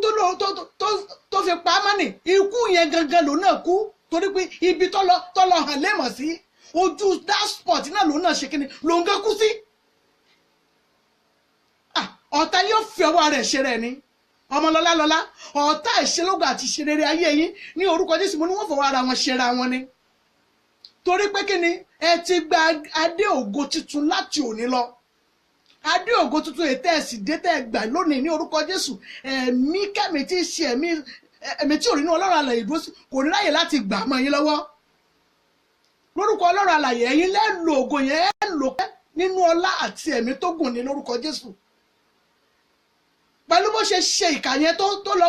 tó fi pa Ámánì ikú yẹn gangan lòun náà kú torí pé ibi tọ́lọ hàn lémọ̀ sí ojú dashboard náà lòun náà ṣe kíni lòun gán kú sí. ọ̀tá yóò fi ọwọ́ rẹ̀ ṣe rẹ̀ ni ọmọlọ́lá ọ̀tá ìṣelógo àti ìṣerere ayé yín ní orúkọ Jésù mo ní wọ́n fọwọ́ ara wọn ṣera wọn ni. torí pé kíni ẹ ti gba adé ògo tuntun láti òní lọ. Adé ògo tuntun ètò ẹ̀sìn dé tẹ́ ẹ gbà lónìí ní orúkọ Jésù ẹ̀mí kẹ́mi tí í ṣe ẹ̀mí tí ò rí ní Ọlọ́run alààyè ìdúró sí kò ní ráyè láti gbà mọ́ yín lọ́wọ́. Lórúkọ Ọlọ́run alààyè ẹ̀yin lẹ́ẹ̀lò ògo yẹn ẹ̀ lò pẹ́ nínú ọlá àti ẹ̀mí tó gùn ní lórúkọ Jésù. Pẹ̀lú bó ṣe ṣe ìkà yẹn tó lọ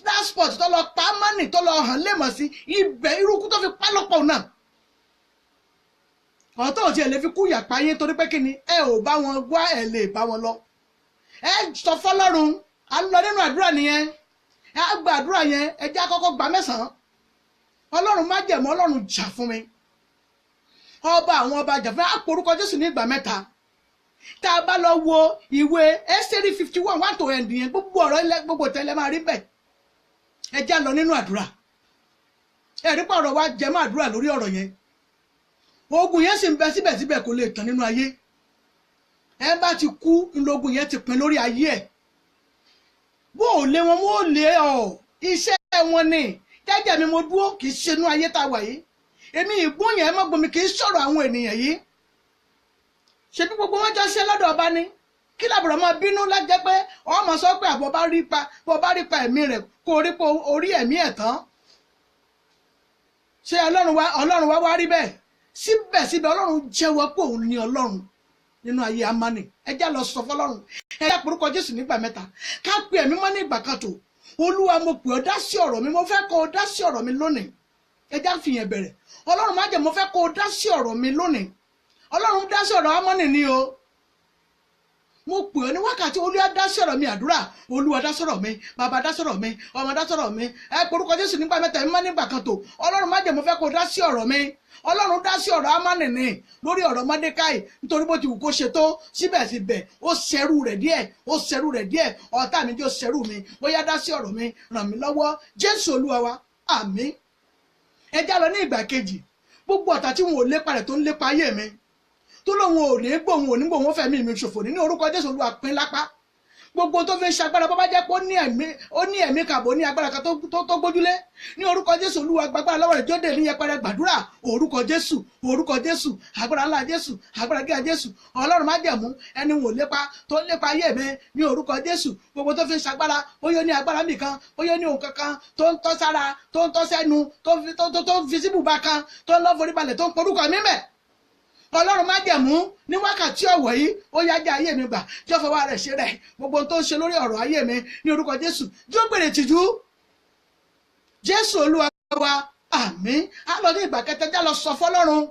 passport tó lọ pa Ámánì tó lọ hàn lémọ̀ sí ibẹ̀ irúkú tó fi pa lọ́pọ̀ náà. Ọ̀tọ̀ ò tiẹ̀ lè fi kú yàpá yín torí pé kí ni ẹ ò bá wọn wá ẹ lè bá wọn lọ. Ẹ sọ fọ́lọ́run à ń lọ nínú àdúrà nìyẹn. Ẹ á gba àdúrà yẹn ẹ jẹ́ àkọ́kọ́ gba mẹ́sàn-án. Ọlọ́run májẹ̀mú Ọlọ́run jà fún mi. Ọba àwọn ọba jà fún mi á porúkọ Jésù ní ìgbà mẹ́ta. Tá a bá lọ wo ìwé Ẹ́sítérì 51 1 to end yẹn gbogbo ọ̀rọ̀ ilẹ̀ gbogbo tẹ́lẹ̀ máa rí bẹ́ẹ̀. Ẹ já lọ nínú àdúrà. Ẹ rí pọ̀ ọ̀rọ̀ wa jẹ́ mọ́ àdúrà lórí ọ̀rọ̀ yẹn. Ogun yẹn sì ń bẹ síbẹ̀síbẹ̀ kò lè tán nínú ayé. Ẹ bá ti kú ńlọgùn yẹn ti pin lórí ayé ẹ̀. Bó ò lé wọn wọ́n ò lé ọ̀ iṣẹ́ wọn ni jẹ́jẹ́ mi mo dúró kì í ṣe inú ayé tá a wà yìí. Èmi ìgbón yẹn mọ́ gbomi kì í sọ̀rọ̀ àwọn ènìyàn yìí. Ṣebí gbogbo wọn jọ ṣe lọ́dọ̀ ọba ni kí làbùrọ̀ máa bínú lájẹ́ pé ọmọ sọ pé àbọ̀ bá rí pa ẹ̀mí rẹ̀ kó rí pa orí ẹ̀mí ẹ̀ tán. Ṣé Ọlọ́run wá rí bẹ́ẹ̀? Síbẹ̀síbẹ̀ Ọlọ́run jẹ́wọ́ pé òun ni Ọlọ́run nínú ayé Ámánì. Ẹ já lọ sọ fọ́lọ́run ẹ já porúkọ Jésù nígbà mẹ́ta ká pe ẹ̀mí mọ́ ní ìgbà kan tó. Olúwa mo pè ọ́ dá sí ọ̀rọ̀ mi mo fẹ́ kó o dá sí ọ̀rọ̀ mi lónìí. Ẹ já fìyẹn bẹ̀rẹ̀ Ọlọ́run má jẹ́ mo fẹ́ kó o dá sí ọ̀rọ̀ mi lónìí. Ọlọ́run dá sí ọ̀rọ̀ Ámánì ni o. Mo pè ọ́ ní wákàtí Olúwa dá sí ọ̀rọ̀ mi àdúrà Olúwa dá sọ̀rọ̀ mi bàbá dá sọ̀rọ̀ mi ọmọ dá sọ̀rọ̀ mi ẹ porúkọ Jésù nígbà mẹ́ta ẹ̀mí mọ́ nígbà kan tó. Ọlọ́run má jẹ́ mo fẹ́ kó o dá sí ọ̀rọ̀ mi. Ọlọ́run dá sí ọ̀rọ̀ Ámánì ni lórí ọ̀rọ̀ Mọ́dékáì nítorí bó ti wù kó ṣe tó síbẹ̀síbẹ̀ ó ṣẹrú rẹ̀ díẹ̀ ọ̀tá mi jẹ́ ó ṣẹrú mi bóyá dá sí ọ̀rọ̀ mi ràn mí lọ́wọ́ Jésù Olúwa wa àmín. Ẹ já lọ ní ìgbà kejì gbogbo ọ̀tá tí wọn ò lépa rẹ̀ tó ń lépa ayé mi tó lóun ò ní gbòun ò ní gbòun ó fẹ̀mí mi ṣòfò nínú orúkọ Jésù Olúwa pín lápá gbogbo tó fi ń ṣagbára bó bá jẹ́ pé ó ní ẹ̀mí kàbó ní agbára kan tó gbójúlé ní orúkọ Jésù Olúwa gbàgbára lọ́wọ́ rẹ̀ jóde ní yẹpẹrẹ gbàdúrà orúkọ Jésù agbára ńlá Jésù agbára gíga Jésù Ọlọ́run má jẹ̀mú ẹni wò lépa tó lépa ayé mi ní orúkọ Jésù gbogbo tó fi ń ṣagbára ó yóò ní agbára nìkan ó yóò ní òun kankan tó ń tọ́ sára tó ń tọ́ sẹ́nu tó ń fi síbùbá kan tó ń lọ́ forí balẹ̀ tó ń porúkọ mímẹ́ Ọlọ́run má jẹ̀mú ní wákàtí ọ̀wọ̀ yìí ó yájà ayé mi gbà tí ó fọwọ́ rẹ̀ ṣe rẹ̀ gbogbo tó ń ṣe lórí ọ̀rọ̀ ayé mi ní orúkọ Jésù jó gbèrè tìjú Jésù Olúwa wa àmín. Á lọ ní ìgbà kẹta já lọ sọ fọ́lọ́run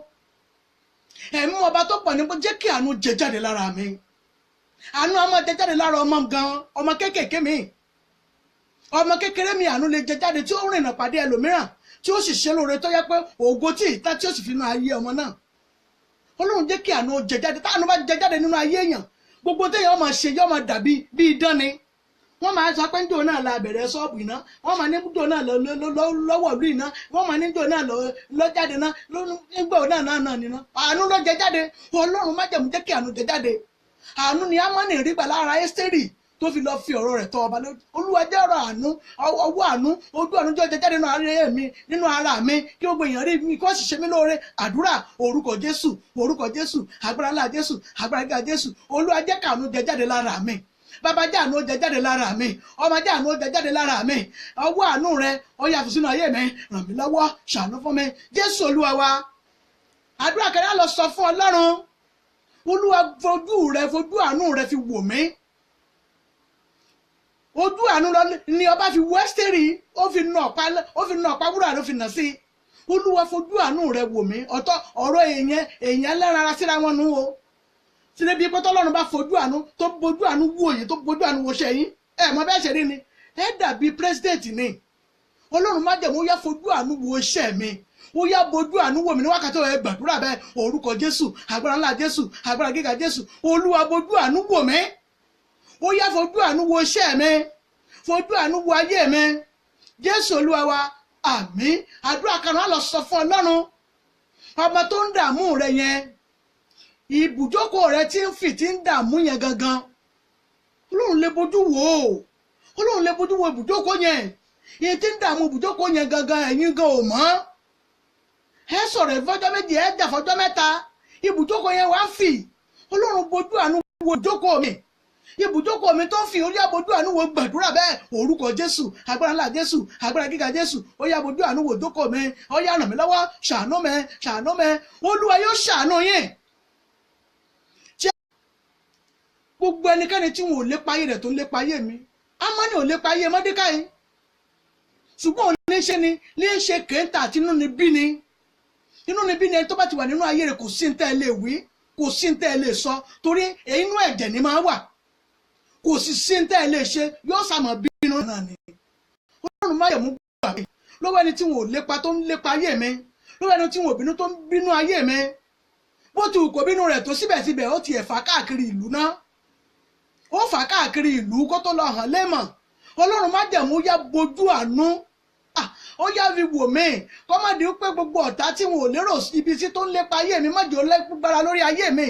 ẹ̀mí ọba tó pọ̀ ní bó jẹ́ kí àánú jẹ jáde lára mi àánú ọmọ jẹ jáde lára ọmọ gan ọmọ kéékèèké mi ọmọ kékeré mi àánú lè jẹ jáde tí ó rìnà pàdé ẹlòmíràn tí ó sì ṣe lóore tó yẹ pé ògo tí ìta tí ó sì fi nú ayé ọmọ náà Ọlọ́run jẹ́ kí àánú jẹ jáde táànú bá jẹ jáde nínú ayé èèyàn gbogbo téèyàn máa ṣe yóò máa dàbí bí idán ni wọ́n máa sọ pé níjọ́ náà la bẹ̀rẹ̀ ṣọ́ọ̀bù iná wọ́n máa ní níjọ́ náà lọ́wọ́ ìlú iná wọ́n máa ní níjọ́ náà lọ jáde náà nígbà náà níná àánú ló jẹ jáde Ọlọ́run má jẹ̀mú jẹ́ kí àánú jẹ jáde àánú ni Ámánì rí gbà lára Ẹ́sítérì tó fi lọ fi ọ̀rọ̀ rẹ̀ tọ́ ọba lójú Olúwa jẹ́ ọ̀rọ̀ àánú ọwọ́ àánú ojú àánú jọ jẹ jáde nínú ara mi kí gbogbo èèyàn rí mi kí wọ́n sì ṣe mí lóore àdúrà orúkọ Jésù agbára ńlá Jésù agbára gíga Jésù Olúwa jẹ́ kí àánú jẹ jáde lára mi bàbá jẹ́ àánú jẹ jáde lára mi ọmọ jẹ́ àánú jẹ jáde lára mi ọwọ́ àánú rẹ ó yà fi sínú ayé mi ràn mí lọ́wọ́ ṣàánú fún mi Jésù Olúwa wa àdúrà kẹrẹ lọ sọ fún Ọlọ́run Olúwa fojú àánú rẹ fi wò mí ojú àánú lọ ni ọba fi wọ Ẹ́sítérì ó fi nà ọ̀pá wúrà ló fi nà sí Olúwa fojú àánú rẹ wò mí ọ̀rọ̀ èèyàn lẹ́ran ara síra wọn nù o sílẹ̀ bí pẹ́tọ́ Ọlọ́run bá fojú àánú tó bojú àánú wò yín tó bojú àánú wò ṣe yín mọ bẹ́ẹ̀ ṣe rí ni dàbí pírẹsidẹ̀ntì ni Ọlọ́run má jẹ̀mú ó yá fojú àánú wò iṣẹ́ mi ó yá bojú àánú wò mí ní wákàtí ẹ gbàdúrà bẹ́ẹ̀ orúkọ Jésù agbára ńlá Jésù agbára gíga Jésù Olúwa bojú àánú wò mí ó yá fojú àánú wo iṣẹ́ mi fojú àánú wo ayé mi Jésù Olúwa wa àmín. Àdúrà kan á lọ sọ fún Ọlọ́run ọmọ tó ń dààmú rẹ yẹn ibùjókòó rẹ tí ń dààmú yẹn gangan Ọlọ́run lè bójú wò ó Ọlọ́run lè bójú wo ibùjókòó yẹn ìyẹn tí ń dààmú ibùjókòó yẹn gangan ẹ̀yin gan ò mọ̀ ẹ sọ̀rọ̀ ìfọ́jọ́ méjì ẹ jà fọ́jọ́ mẹ́ta ibùjókòó yẹn wá fì Ọlọ́run bójú àánú wo ibùjókòó mi ibùjókòó mi tó fi orí àbójú àánú wo gbàdúrà bẹ́ẹ̀ orúkọ Jésù agbára ńlá Jésù agbára gíga Jésù ó yá àbójú àánú wo jókòó mi ó yá ràn mí lọ́wọ́ ṣàánú mi Olúwa yóò ṣàánú yín gbogbo ẹnikẹ́ni tí wọn ò lépa ayé rẹ̀ tó ń lépa ayé mi Ámánì ò lépa ayé Mọ́dékáì ṣùgbọ́n òun ní ṣe ni ní ṣe kéńtà àti inú ni bí ni ẹni tó bá ti wà nínú ayé rẹ̀ kò sí ní tẹ́ ẹ lè wí kò sí ní tẹ́ ẹ lè sọ torí inú ẹ̀jẹ̀ ni máa wà kò sì sí ní tẹ́ ẹ lè ṣe yóò sàmọ̀ bínú náà ni Ọlọ́run má yẹ̀mú gbà mí lọ́wọ́ ẹni tí wọn ò lépa tó ń lépa ayé mi lọ́wọ́ ẹni tí wọn ò bínú tó ń bínú ayé mi bó ti wù kó bínú rẹ̀ tó síbẹ̀síbẹ̀ ó ti ẹ̀fà káàkiri ìlú náà ó fà káàkiri ìlú kó tó lọ hàn lémọ̀ Ọlọ́run má jẹ̀mú yá bojú àánú ó yá fi wò mí kọ́ má di pé gbogbo ọ̀tá tí wọn ò lérò ibi tí tó ń lépa ayé mi má jẹ́ ó lágbára lórí ayé mi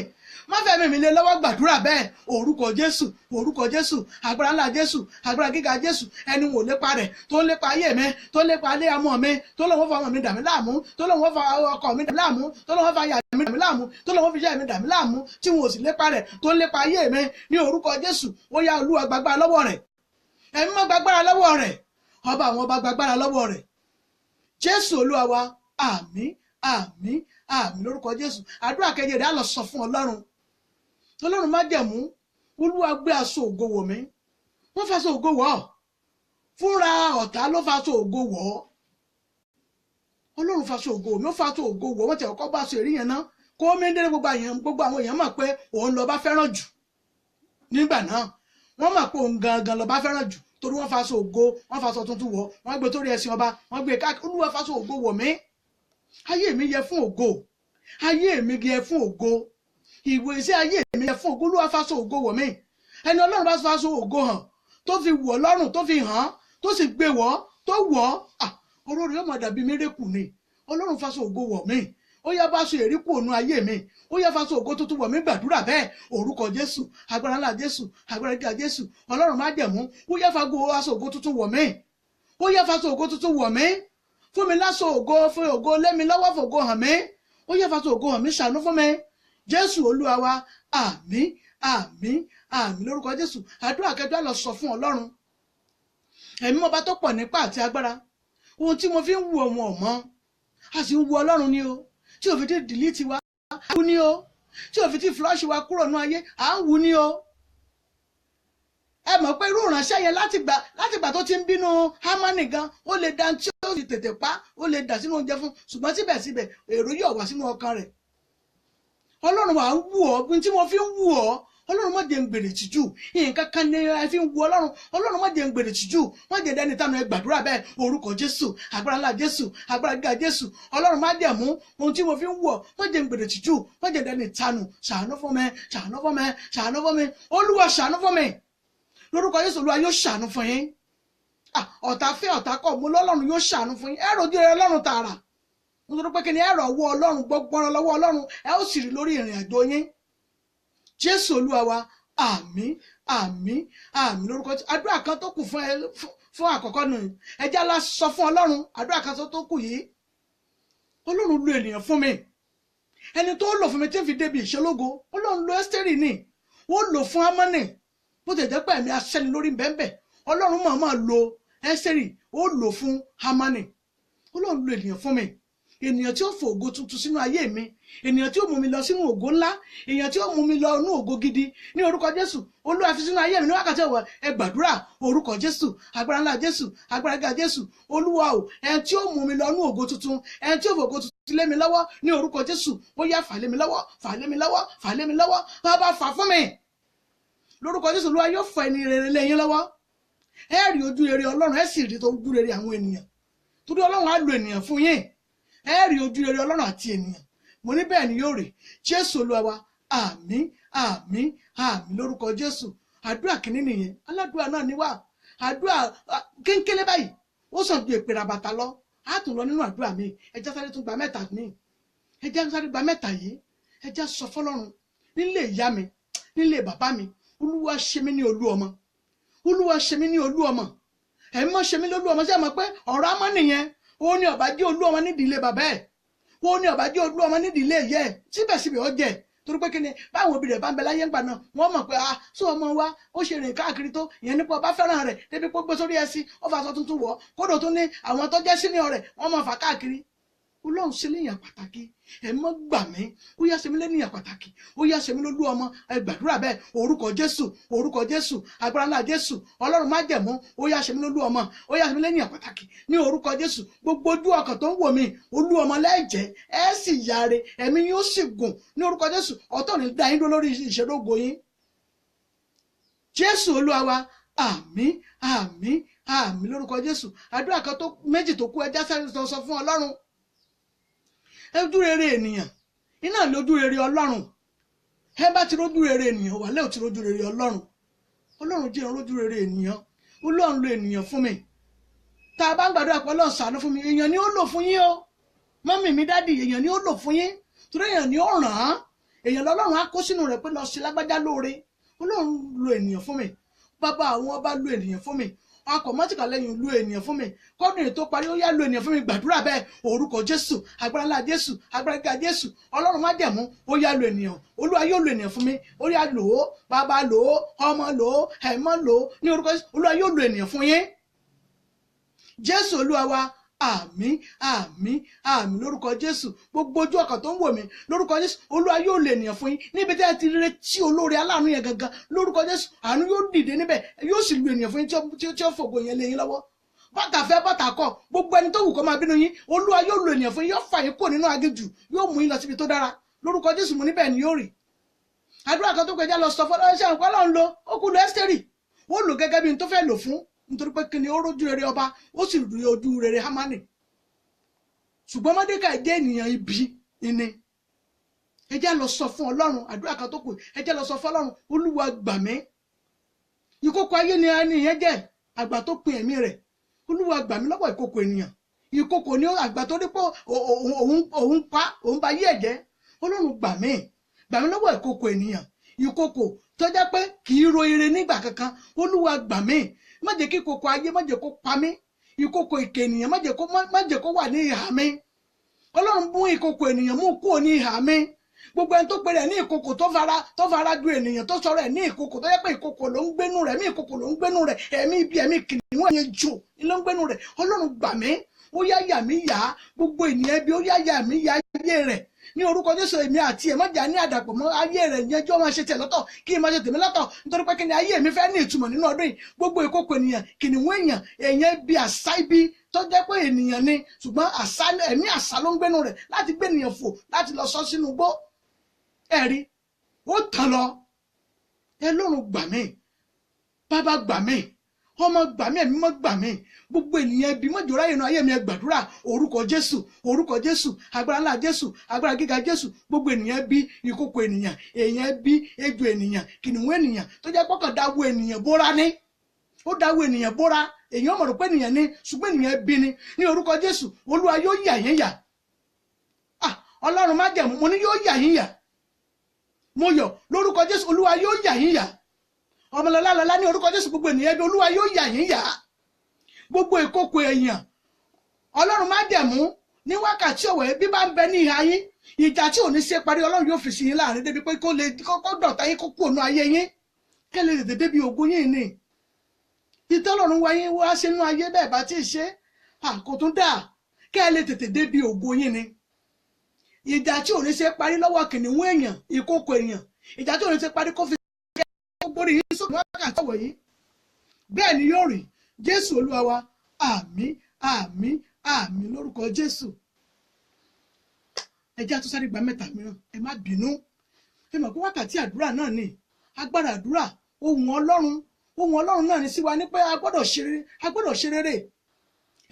má fẹ́ mi lé lọ́wọ́ gbàdúrà bẹ́ẹ̀ orúkọ Jésù agbára ńlá Jésù agbára gíga Jésù ẹni wò lépa rẹ̀ tó ń lépa ayé mi tó ń lépa alẹ́ ọmọ mi tó lóun fa ọmọ mi dà mí láàmú tó lóun fa ọkọ mi dà mí láàmú tó lóun fa aya mi dà mí láàmú tó lóun fi iṣẹ́ mi dà mí láàmú tí wọn ò sì lépa rẹ̀ tó ń lépa ayé mi ní orúkọ Jésù ó yá Olúwa gbàgbára lọ́wọ́ rẹ̀ ẹ̀mí má gbàgbára lọ́wọ́ rẹ̀ ọba àwọn ọba gbàgbára lọ́wọ́ rẹ̀ Jésù Olúwa wa àmín lórúkọ Jésù. Àdúrà kejì rẹ̀ á lọ sọ fún Ọlọ́run má jẹ̀mú Olúwa gbé aṣọ ògo wọ̀ mí wọ́n faṣọ ògo wọ̀ fúnra ọ̀tá ló faṣọ ògo wọ̀ Ọlọ́run faṣọ ògo wọ̀ mí ó faṣọ ògo wọ̀ wọ́n ti ọkọ̀ bá aṣọ èrí yẹn ná kó mi délé gbogbo àwọn èèyàn mọ̀ pé òun lọ bá fẹ́ràn jù nígbà náà wọ́n mọ̀ pé òun gangan lọ bá fẹ́ràn jù torí wọ́n faṣọ ògo wọ́n faṣọ tuntun wọ̀ wọ́n gbé torí ẹṣin ọba wọ́n gbé káàkiri Olúwa faṣọ ògo wọ̀ mí ayé mi yẹ fún ògo ayé mi yẹ fún ògo ìwé iṣẹ́ ayé mi yẹ fún ògo Olúwa faṣọ ògo wọ̀ mí ẹni Ọlọ́run bá faṣọ ògo hàn tó fi wọ̀ lọ́rùn tó fi hàn tó sì gbé wọ̀ tó wọ̀ ọ̀rọ̀ rẹ̀ yóò máa dàbí mérékù ni Ọlọ́run faṣọ ògo wọ̀ mí ó yá bá aṣọ èrí kú òun ayé mi, ó yá faṣọ ògo tuntun wọ̀ mí, gbàdúrà bẹ́ẹ̀ orúkọ Jésù, agbára ńlá Jésù, agbára gíga Jésù, Ọlọ́run má jẹ̀mú, ó yá faṣọ ògo tuntun wọ̀ mí, ó yá faṣọ ògo tuntun wọ̀ mí, fún mi láṣọ ògo, fún ògo lé mi lọ́wọ́, fògo hàn mí, ó yá faṣọ ògo hàn mí, ṣàánú fún mi. Jésù Olúwa wa, àmín àmín àmín lórúkọ Jésù. Àdúrà kẹjọ lọ sọ fún Ọlọ́run. Ẹ̀mí ọba tó pọ̀ nípa àti agbára, ohun tí mo fi ń wu ọmọ ọmọ a sì ń wu Ọlọ́run ni o, tí ò fi ti dìlítì wa à ń wu ni o, tí ò fi ti fúláṣì wa kúrò ní ayé à ń wu ni o. Ẹ mọ̀ pé irú ìránṣẹ́ yẹn látìgbà tó ti ń bínú Hámánì gan, ó lè dá tí ó sì tètè pa, ó lè dà sínú oúnjẹ fún, ṣùgbọ́n síbẹ̀síbẹ̀ èrò yóò wá sínú ọkàn rẹ̀. Ọlọ́run wà ń wù ọ́, bí tí mo fi ń wù ọ́, Ọlọ́run má jẹ́ ń gbèrè tìjú, nǹkan kan ní ẹ fi ń wu Ọlọ́run, Ọlọ́run má jẹ́ ń gbèrè tìjú, má jẹ́ dẹ́ni tánu ẹ gbàdúrà bẹ́ẹ̀ orúkọ Jésù, agbára ńlá Jésù, agbára gíga Jésù, Ọlọ́run má jẹ́ mú ohun tí mo fi ń wù ọ́, má jẹ́ ń gbèrè tìjú, má jẹ́ dẹ́ni tánu, ṣàánú fún mi, ṣàánú fún mi, ṣàánú fún mi, Olúwa ṣàánú fún mi, lórúkọ Jésù Olúwa yóò ṣàánú fún yín. Ọ̀tá fẹ́ ọ̀tá kọ̀, mo lọ́lọ́run yóò ṣàánú fún yín, ẹ rojú rere Ọlọ́run tààrà, nítorí pé kí ni ẹ rọ̀ ọwọ́ Ọlọ́run, gbọ́gbọ́n lọ́wọ́ Ọlọ́run, ẹ ó sì rí lórí ìrìn àjò yín. Jésù Olúwa wa, àmín àmín àmín lórúkọ tí. Àdúrà kan tó kù fún àkọ́kọ́ nù, ẹ jẹ́ la sọ fún Ọlọ́run. Àdúrà kan tó kù yìí, Ọlọ́run lo ènìyàn fún mi, ẹni tó lò fún mi tí ń fi débi ìṣelógo, Ọlọ́run lo Ẹ́sítérì ni, ó lò fún Hámánì, bó ti jẹ́ pé ẹ̀mí aṣẹ́ni lórí bẹ́ẹ̀ Ọlọ́run máa lo Ẹ́sítérì, ó lò fún Hámánì. Ọlọ́run lo ènìyàn fún mi, ènìyàn tí ó fò ògo tuntun sínú ayé mi, ènìyàn tí ó mú mi lọ sínú ògo ńlá, ènìyàn tí ó mú mi lọ inú ògo gidi ní orúkọ Jésù. Olúwa fi sínú ayé mi ní wákàtí ọ̀wọ̀, ẹ gbàdúrà orúkọ Jésù, agbára ńlá Jésù, agbára gíga Jésù. Olúwa o, ẹni tí ó mú mi lọ inú ògo tuntun, ẹni tí ó fò ògo tuntun lé mi lọ́wọ́ ní orúkọ Jésù, ó yá fà lé mi lọ́wọ́, fà lé mi lọ́wọ́, fà lé mi lọ́wọ́, bàbá fà fún mi lórúkọ Jésù. Olúwa yóò fà ẹni rere lé yín lọ́wọ́, ẹ rí ojú rere Ọlọ́run, ẹ sì rí ojú rere àwọn ènìyàn, torí Ọlọ́run á lo ènìyàn fún yín, ẹ rí ojú rere Ọlọ́run àti ènìyàn. Mo ní bẹ́ẹ̀ ni yóò rí. Jésù Olúwa wa, àmín àmín àmín lórúkọ Jésù. Àdúrà kìíní nìyẹn, aládùúrà náà ni wá. Àdúrà kéńkélé báyìí ó sàn ju èpèrè àbàtà lọ. Á tún lọ nínú àdúrà mi, ẹ jẹ́ sáré tún gba mẹ́ta mi, ẹ jẹ́ sáré gba mẹ́ta yìí, ẹ jẹ́ sọ fọ́lọ́run nílé ìyá mi, nílé bàbá mi, Olúwa ṣe mí ní olú ọmọ, Olúwa ṣe mí ní olú ọmọ, ẹ̀mí mọ́ ṣe mí lólú ọmọ. Ṣé ẹ mọ̀ pé ọ̀rọ̀ Ámánì nìyẹn, ó ní ọba jẹ́ olú ọmọ nídìí ilé bàbá ẹ̀, ó ní ọba jẹ́ olú ọmọ nídìí ilé ìyá ẹ̀, síbẹ̀síbẹ̀ ó jẹ́, torí pé kíni báwọn òbí rẹ̀ bá ń bẹ láyé ńgbà náà wọ́n mọ̀ pé sọ ọmọ wa ó ṣe rìn káàkiri tó, ìyẹn nípa ọba fẹ́ràn rẹ̀ débi pé gbé sórí ẹṣin, ó fa aṣọ tuntun wọ̀, kódò tó ní àwọn tó jẹ́ sínú rẹ̀ wọ́n máa fà káàkiri. Ọlọ́run ṣe léèyàn pàtàkì, ẹ mọ́ gbà mí, ó yá ṣe mí léèyàn pàtàkì, ó yá ṣe mí lólú ọmọ, ẹ gbàdúrà bẹ́ẹ̀ orúkọ Jésù, orúkọ Jésù, agbára ńlá Jésù, Ọlọ́run má jẹ̀mú, ó yá ṣe mí lólú ọmọ, ó yá ṣe mí léèyàn pàtàkì ní orúkọ Jésù. Gbogbo ojú ọkàn tó ń wò mí, olú ọmọ lẹ́jẹ̀, ẹ sì yáre, ẹ̀mí yóò sì gùn ní orúkọ Jésù. Ọ̀tọ̀ ní dá yín dó lórí ìṣèlógo yín. Jésù Olúwa wa, àmín àmín àmín lórúkọ Jésù. Àdúrà kan tó méjì tó kù, ẹ já sáré sọ fún Ọlọ́run. Ojú rere ènìyàn iná lójú rere Ọlọ́run, ẹ bá ti rójú rere ènìyàn wà lẹ́ò ti rójú rere Ọlọ́run. Ọlọ́run jẹ́ rójú rere ènìyàn, Ọlọ́run lo ènìyàn fún mi. Tá a bá ń gbàdúrà pé Ọlọ́run ṣàánú fún mi, èèyàn ni ó lò fún yín o, mọ́mì mi dádì, èèyàn ni ó lò fún yín, torí èèyàn ni ó ràn án, èèyàn lọ́lọ́run á kó sínú rẹ̀ pé lọ sí lágbájá lóore. Ọlọ́run lo ènìyàn fún mi, bàbá àwọn ọba lo ènìyàn fún mi, akọ̀mọ́tìkà lẹ́yìn lu ènìyàn fún mi, kọ́dún ètò parí ó yá lu ènìyàn fún mi. Gbàdúrà bẹ́ẹ̀ orúkọ Jésù, agbára ńlá Jésù, agbára gíga Jésù. Ọlọ́run má jẹ̀mú, ó yá lu ènìyàn, Olúwa yóò lu ènìyàn fún mi, ó yá lò ó, bàbá lò ó, ọmọ lò ó, ẹ̀mọ́ lò ó ní orúkọ Jésù. Olúwa yóò lu ènìyàn fún yín. Jésù Olúwa wa, àmín àmín àmín lórúkọ Jésù. Gbogbo ojú ọkàn tó ń wò mí lórúkọ Jésù, Olúwa yóò lè ènìyàn fún yín níbi tí ẹ ti retí olóore aláàánú yẹn gangan. Lórúkọ Jésù, àánú yóò dìde níbẹ̀, yóò sì lu ènìyàn fún yín tí ó fògo yẹn lé yín lọ́wọ́. Bàtà fẹ́ bàtà kọ̀, gbogbo ẹni tó wù kó máa bínú yín, Olúwa yóò lu ènìyàn fún yín, yóò fà yín kúrò nínú aginjù, yóò mú yín lọ síbi tó dára. Lórúkọ Jésù mo níbẹ̀ ni yóò rí. Àdúrà kan tó kọjá lọ sọ fọlọ́ ṣe àǹkọ́ Ọlọ́run lo ó kú lu Ẹ́sítérì, ó lò gẹ́gẹ́ bí n tó fẹ́ lò fún, nítorí pé kíni ó rójú rere ọba, ó sì rí ojú rere Hámánì. Ṣùgbọ́n Mọ́dékàì jẹ́ ènìyàn ibi ìní. Ẹ jẹ́ lọ sọ fún Ọlọ́run. Àdúrà kan tó kù, ẹ jẹ́ lọ sọ fún Ọlọ́run. Olúwa gbà mí, ìkòkò ayé ni ẹni yẹn jẹ́, àgbà tó pin ẹ̀mí rẹ̀. Olúwa gbà mí lọ́wọ́ ìkòkò ènìyàn, ìkòkò ní àgbà tó dípò òun bá yí ẹ̀jẹ̀. Ọlọ́run gbà mí lọ́wọ́ ìkòkò ènìyàn, ìkòkò tó jẹ́ pé kì í ro ire nígbà kankan. Olúwa gbà mí, má jẹ́ kí ìkòkò ayé má jẹ́ kó pa mí, ìkòkò ìkà ènìyàn má jẹ́ kó wà ní ìhà mi. Ọlọ́run mú ìkòkò ènìyàn mú kúrò ní ìhà mi. Gbogbo ẹni tó pèrè ní ìkòkò tó fara ju ènìyàn tó sọ̀rọ̀ ẹ̀ ní ìkòkò tó yẹ pé ìkòkò ló ń gbénú rẹ̀, ẹ̀mí ìkòkò ló ń gbénú rẹ̀, ẹ̀mí ibi ẹ̀mí kìnìún ẹ̀yẹ jò ló ń gbénú rẹ̀. Ọlọ́run gbà mí, ó yá yà mí yá gbogbo ènìyàn bí ó yá yà mí yá ayé rẹ̀ ní orúkọ Jésù. Èmi àti ẹ̀ má jà ní àdàpọ̀ mọ́ ayé rẹ̀ yẹn jọ́ máa ṣe tẹ̀ lọ́tọ̀ kí n máa ṣe tèmi lọ́tọ̀, nítorí pé kí ni ayé mi fẹ́ ní ìtumọ̀ nínú ọdún yìí. Gbogbo ìkòkò ènìyàn kìnìún èèyàn bí àṣà ibi tó jẹ́ pé ènìyàn ni ṣùgbọ́n ẹ̀mí àṣà ló ń gbénú rẹ̀ láti gbé ènìyàn fò láti lọ sọ sínú igbó. Ẹ̀rí ó tàn lọ. Ọlọ́run gbà mí, bàbá gbà mí, ọmọ gbà mí, ẹ̀mí mọ́ gbà mí. Gbogbo ènìyàn ibi mọ́jọ ráyè náà ayé mi ẹ gbàdúrà orúkọ Jésù, orúkọ Jésù, agbára ńlá Jésù, agbára gíga Jésù. Gbogbo ènìyàn bí ìkòkò ènìyàn, èèyàn bí ejò ènìyàn, kìnìún ènìyàn tó jẹ́ pọ́kàn dáwọ́ ènìyàn bóra ní. Ó dáwọ́ ènìyàn bóra, èèyàn mọ̀ rò pé ènìyàn ní ṣùgbọ́n ènìyàn bí ni. Ní orúkọ Jésù, Olúwa yóò yà yín yà. Ọlọ́run má jẹ̀mú, mo ní yóò yà yín yà. Mo yọ̀ lórúkọ Jésù, Olúwa yóò yà yín yà. Ọmọlọ́lá ní orúkọ Jésù, gbogbo ènìyàn bí Olúwa yóò yà yín yà. Gbogbo ìkòkò èèyàn Ọlọ́run má jẹ̀mú ní wákàtí ọ̀wẹ́ bí bá ń bẹ ní ìhà yín, ìjà tí ò ní ṣe parí Ọlọ́run yóò fi sí yín láàrin débi pé kó dọ̀tá yín kó kúrò ní ayé yín kẹ́ lè tètè débi ògo yín ni. Ìtọ́lọ́run wáyé wá sínú ayé bẹ́ẹ̀ bá tí ì ṣe kò tún dà kẹ́ lè tètè débi ògo yín ni. Ìjà tí ò ní ṣe parí lọ́wọ́ kìnìún èèyàn, ìkòkò èèyàn, ìjà tí ò ní ṣe parí kó fi borí yín sókè wákàtí ọ̀wẹ́ yìí. Bẹ́ẹ̀ ni yóò rí. Jésù Olúwa wa, àmín àmín àmín lórúkọ Jésù. Ẹ jẹ́ àtúnṣe àdìgbà mẹ́ta mìíràn, ẹ má bínú. Ẹ mọ̀ pé wákàtí àdúrà náà ni agbára àdúrà, ohùn Ọlọ́run náà ni sí wa ní pé a gbọ́dọ̀ ṣe rere.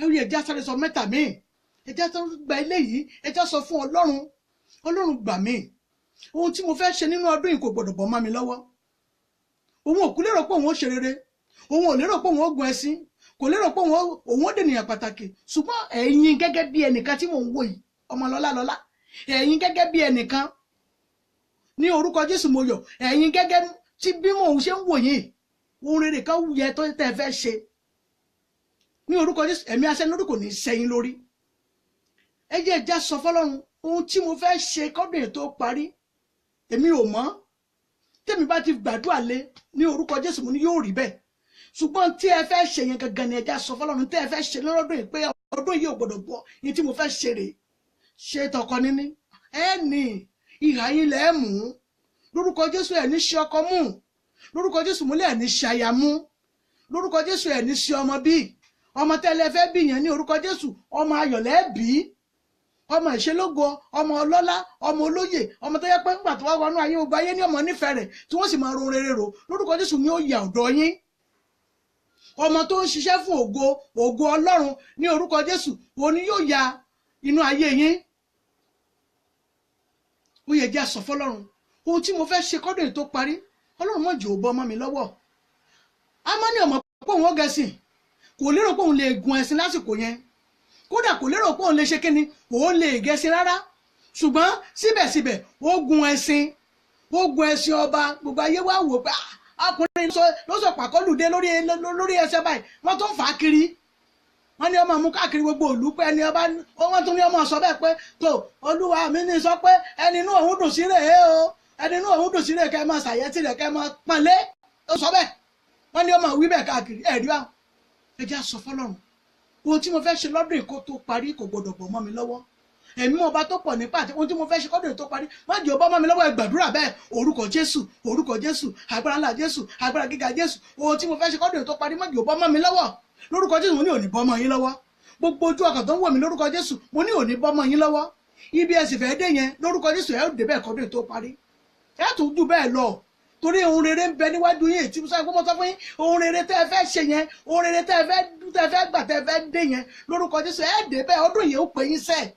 Ẹ rí ẹjẹ́ àsáré sọ mẹ́ta míì, ẹjẹ́ tó gba eléyìí, ẹjẹ́ sọ fún Ọlọ́run gbà mí. Ohun tí mo fẹ́ ṣe nínú ọdún yìí kò gbọ́dọ̀ bọ́ mọ́ mi lọ́wọ́. Òun ò kú lérò pé òun ó ṣe rere, òun ò lérò pé òun ó gun ẹṣin, kò lérò pé òun ó dènìyàn pàtàkì. Ṣùgbọ́n ẹ̀yin gẹ́gẹ́ bí ẹnìkan tí mò ń wò yìí, Ọmọlọ́lá, ẹ̀yin gẹ́gẹ́ bí ẹnìkan ní orúkọ Jésù mo yọ̀, ẹ̀yin gẹ́gẹ́ tí bí mò ń ṣe ń wò yìí, ohun rere kan yẹ tó tẹ́ fẹ́ ṣe ní orúkọ Jésù. Ẹ̀mí aṣẹ́ lórí kò ní sẹ́yìn lórí. Ẹ jẹ́ ìjà sọ fọ́lọ́run ohun tí mo fẹ́ ṣe kọ́dún ètò parí, èmi ò mọ̀. Tèmi bá ti gbàdúrà lé ní orúkọ Jésù mo ní yóò rí bẹ́ẹ̀. Ṣùgbọ́n tí ẹ fẹ́ ṣe yẹn gangan ni ẹja sọ fọ́lọ́run tí ẹ fẹ́ ṣe lọ́dún yìí pé ọdún yìí ò gbọ́dọ̀ bọ̀ ní tí mo fẹ́ ṣe rè ṣe tọkọ níní. Ẹ ní ìhà yín lẹ́ mú lórúkọ Jésù, ẹ̀ ní ṣe ọkọ mú lórúkọ Jésù, múlẹ̀ ẹ̀ ní ṣe aya mú lórúkọ Jésù, ẹ̀ ní ṣe ọmọ bí. Ọmọ tẹ́lẹ̀ fẹ́ bí yẹn ní orúkọ Jésù, ọmọ ayọ̀ lẹ́ bí, ọmọ ìṣelógo, ọmọ ọlọ́lá, ọmọ olóyè, ọmọ tó yẹ pé ńgbà tó wá wọnú ayé gbogbo ayé ní ọmọ nífẹ̀ẹ́ rẹ̀ tí wọ́n sì máa ro rere rò lórúkọ Jésù ni ó yà ọ̀dọ̀ yín. Ọmọ tó ń ṣiṣẹ́ fún ògo Ọlọ́run ní orúkọ Jésù òun ni yóò ya inú ayé yín. Ó yẹ jẹ́ àsọ fọ́lọ́run ohun tí mo fẹ́ ṣe kọ́dún èyí tó parí, Ọlọ́run má jẹ́ ó bọ́ mọ́ mi lọ́wọ́. Ámánì ọmọ pé òun ó gẹ̀ẹ́sìn, kò lérò pé òun lè gun ẹṣin lásìkò yẹn, kódà kò lérò pé òun lè ṣe kíni, òun lè gẹ̀ẹ́sìn rárá. Ṣùgbọ́n síbẹ̀síbẹ̀ ó gun ẹṣin ọba. Gbogbo ayé wá wò pé ọkùnrin ló sọ pàkọ́lùdé lórí ẹsẹ̀ báyìí, wọ́n tó ń fà á kiri, wọ́n ní ọmọ mú káàkiri gbogbo ìlú pé ẹni ọba, wọ́n tún ní ọmọ sọ bẹ́ẹ̀ pé tó Olúwa mi ní sọ pé ẹni inú òun dùn sí rèé o, ẹni inú òun dùn sí rèé, kẹ́ ẹ máa ṣàyẹ́tì rẹ̀, kẹ́ ẹ máa pọ́nlé, ó sọ bẹ́ẹ̀, wọ́n ní ọmọ wí bẹ́ẹ̀ káàkiri. Ẹ̀rí wa ẹ jẹ́ àsọ fọ́lọ́run ohun tí mo fẹ́ ṣe lọ́dún ìkó tó parí kò gbọdọ̀ bọ̀ mọ́ mi lọ́wọ́. Ẹ̀mí ọba tó pọ̀ nípa àti ohun tí mo fẹ́ ṣe kọ́dún tó parí má jẹ́ ó bọ́ mọ́ mi lọ́wọ́. ẹ gbàdúrà bẹ́ẹ̀ orúkọ Jésù, orúkọ Jésù, agbára ńlá Jésù, agbára gíga Jésù. Ohun tí mo fẹ́ ṣe kọ́dún tó parí má jẹ́ ó bọ́ mọ́ mi lọ́wọ́ lórúkọ Jésù. Mo ní ò ní bọ́ mọ́ yín lọ́wọ́. Gbogbo ojú ọkàn tó ń wò mí lórúkọ Jésù, mo ní ò ní bọ́ mọ́ yín lọ́wọ́. Ibi ẹ sì fẹ́ dé yẹn lórúkọ Jésù ẹ ó dé bẹ́ẹ̀ kọ́dún tó parí, ẹ tún jù bẹ́ẹ̀ lọ. Torí ohun rere ń bẹ níwájú yín tí mo sọ fún yín, ohun rere tẹ́ ẹ fẹ́ ṣe yẹn, ohun rere tẹ́ ẹ fẹ́ gbà tẹ́ ẹ fẹ́ dé yẹn lórúkọ Jésù ẹ dé bẹ́ẹ̀. Ọdún yìí ó pè yín sẹ́ẹ̀,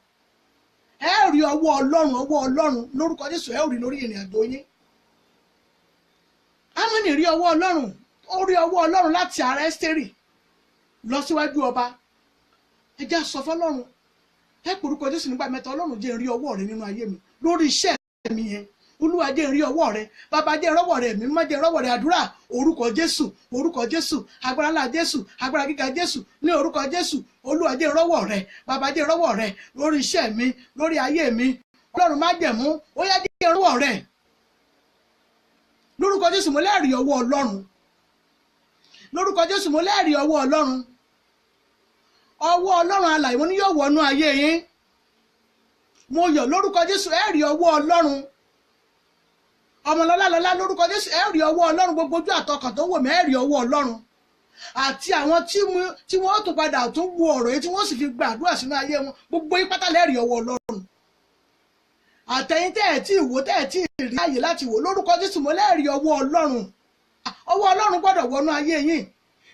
ẹ rí ọwọ́ Ọlọ́run lórúkọ Jésù, ẹ rí lórí ìrìn àjò yín. Ámánì rí ọwọ́ Ọlọ́run, ó rí ọwọ́ Ọlọ́run láti ara Ẹ́sítérì lọ síwájú ọba. ẹ já sọ fọ́lọ́run, ẹ porúkọ Jésù nígbà mẹ́ta. Ọlọ́run jẹ́ n rí ọwọ́ rẹ nínú ayé mi lórí iṣẹ́ mi yẹn. Olúwa jẹ́ n rí ọwọ́ rẹ. Bàbá jẹ́ n rọ́wọ́ rẹ. Ẹ̀mí mímọ́ jẹ́ n rọ́wọ́ rẹ. Àdúrà orúkọ Jésù, orúkọ Jésù, agbára ńlá Jésù, agbára gíga Jésù, ní orúkọ Jésù. Olúwa jẹ́ n rọ́wọ́ rẹ. Bàbá jẹ́ n rọ́wọ́ rẹ lórí iṣẹ́ mi, lórí ayé mi. Ọlọ́run má jẹ̀mú, ó yá jẹ́ n rọ́wọ́ rẹ. Lórúkọ Jésù mo lẹ́rìí ọwọ́ Ọlọ́run. Lórúkọ Jésù mo lẹ́rìí ọwọ́ Ọlọ́run. Ọwọ́ Ọlọ́run alààyè mo ní yóò wọnú ayé yín. Mo yọ̀ lórúkọ Jésù, ẹ rí ọwọ́ Ọlọ́run. Ọmọlọ́lá lọ́lá lórúkọ Jésù, ẹ rí ọwọ́ Ọlọ́run. Gbogbo ojú àtọkàn tó wò mí, ẹ rí ọwọ́ Ọlọ́run. Àti àwọn tí wọ́n tún padà tún wo ọ̀rọ̀ yìí tí wọ́n sì fi gbàdúrà sínú ayé wọn, gbogbo yín pátá lẹ rí ọwọ́ Ọlọ́run. Àtẹ̀yin tẹ́ ẹ̀ tí ì wò, tẹ́ ẹ̀ tí ì rí ààyè láti wò, lórúkọ Jésù mo lẹ rí ọwọ́ Ọlọ́run. Ọwọ́ Ọlọ́run gbọ́dọ̀ wọnú ayé yín.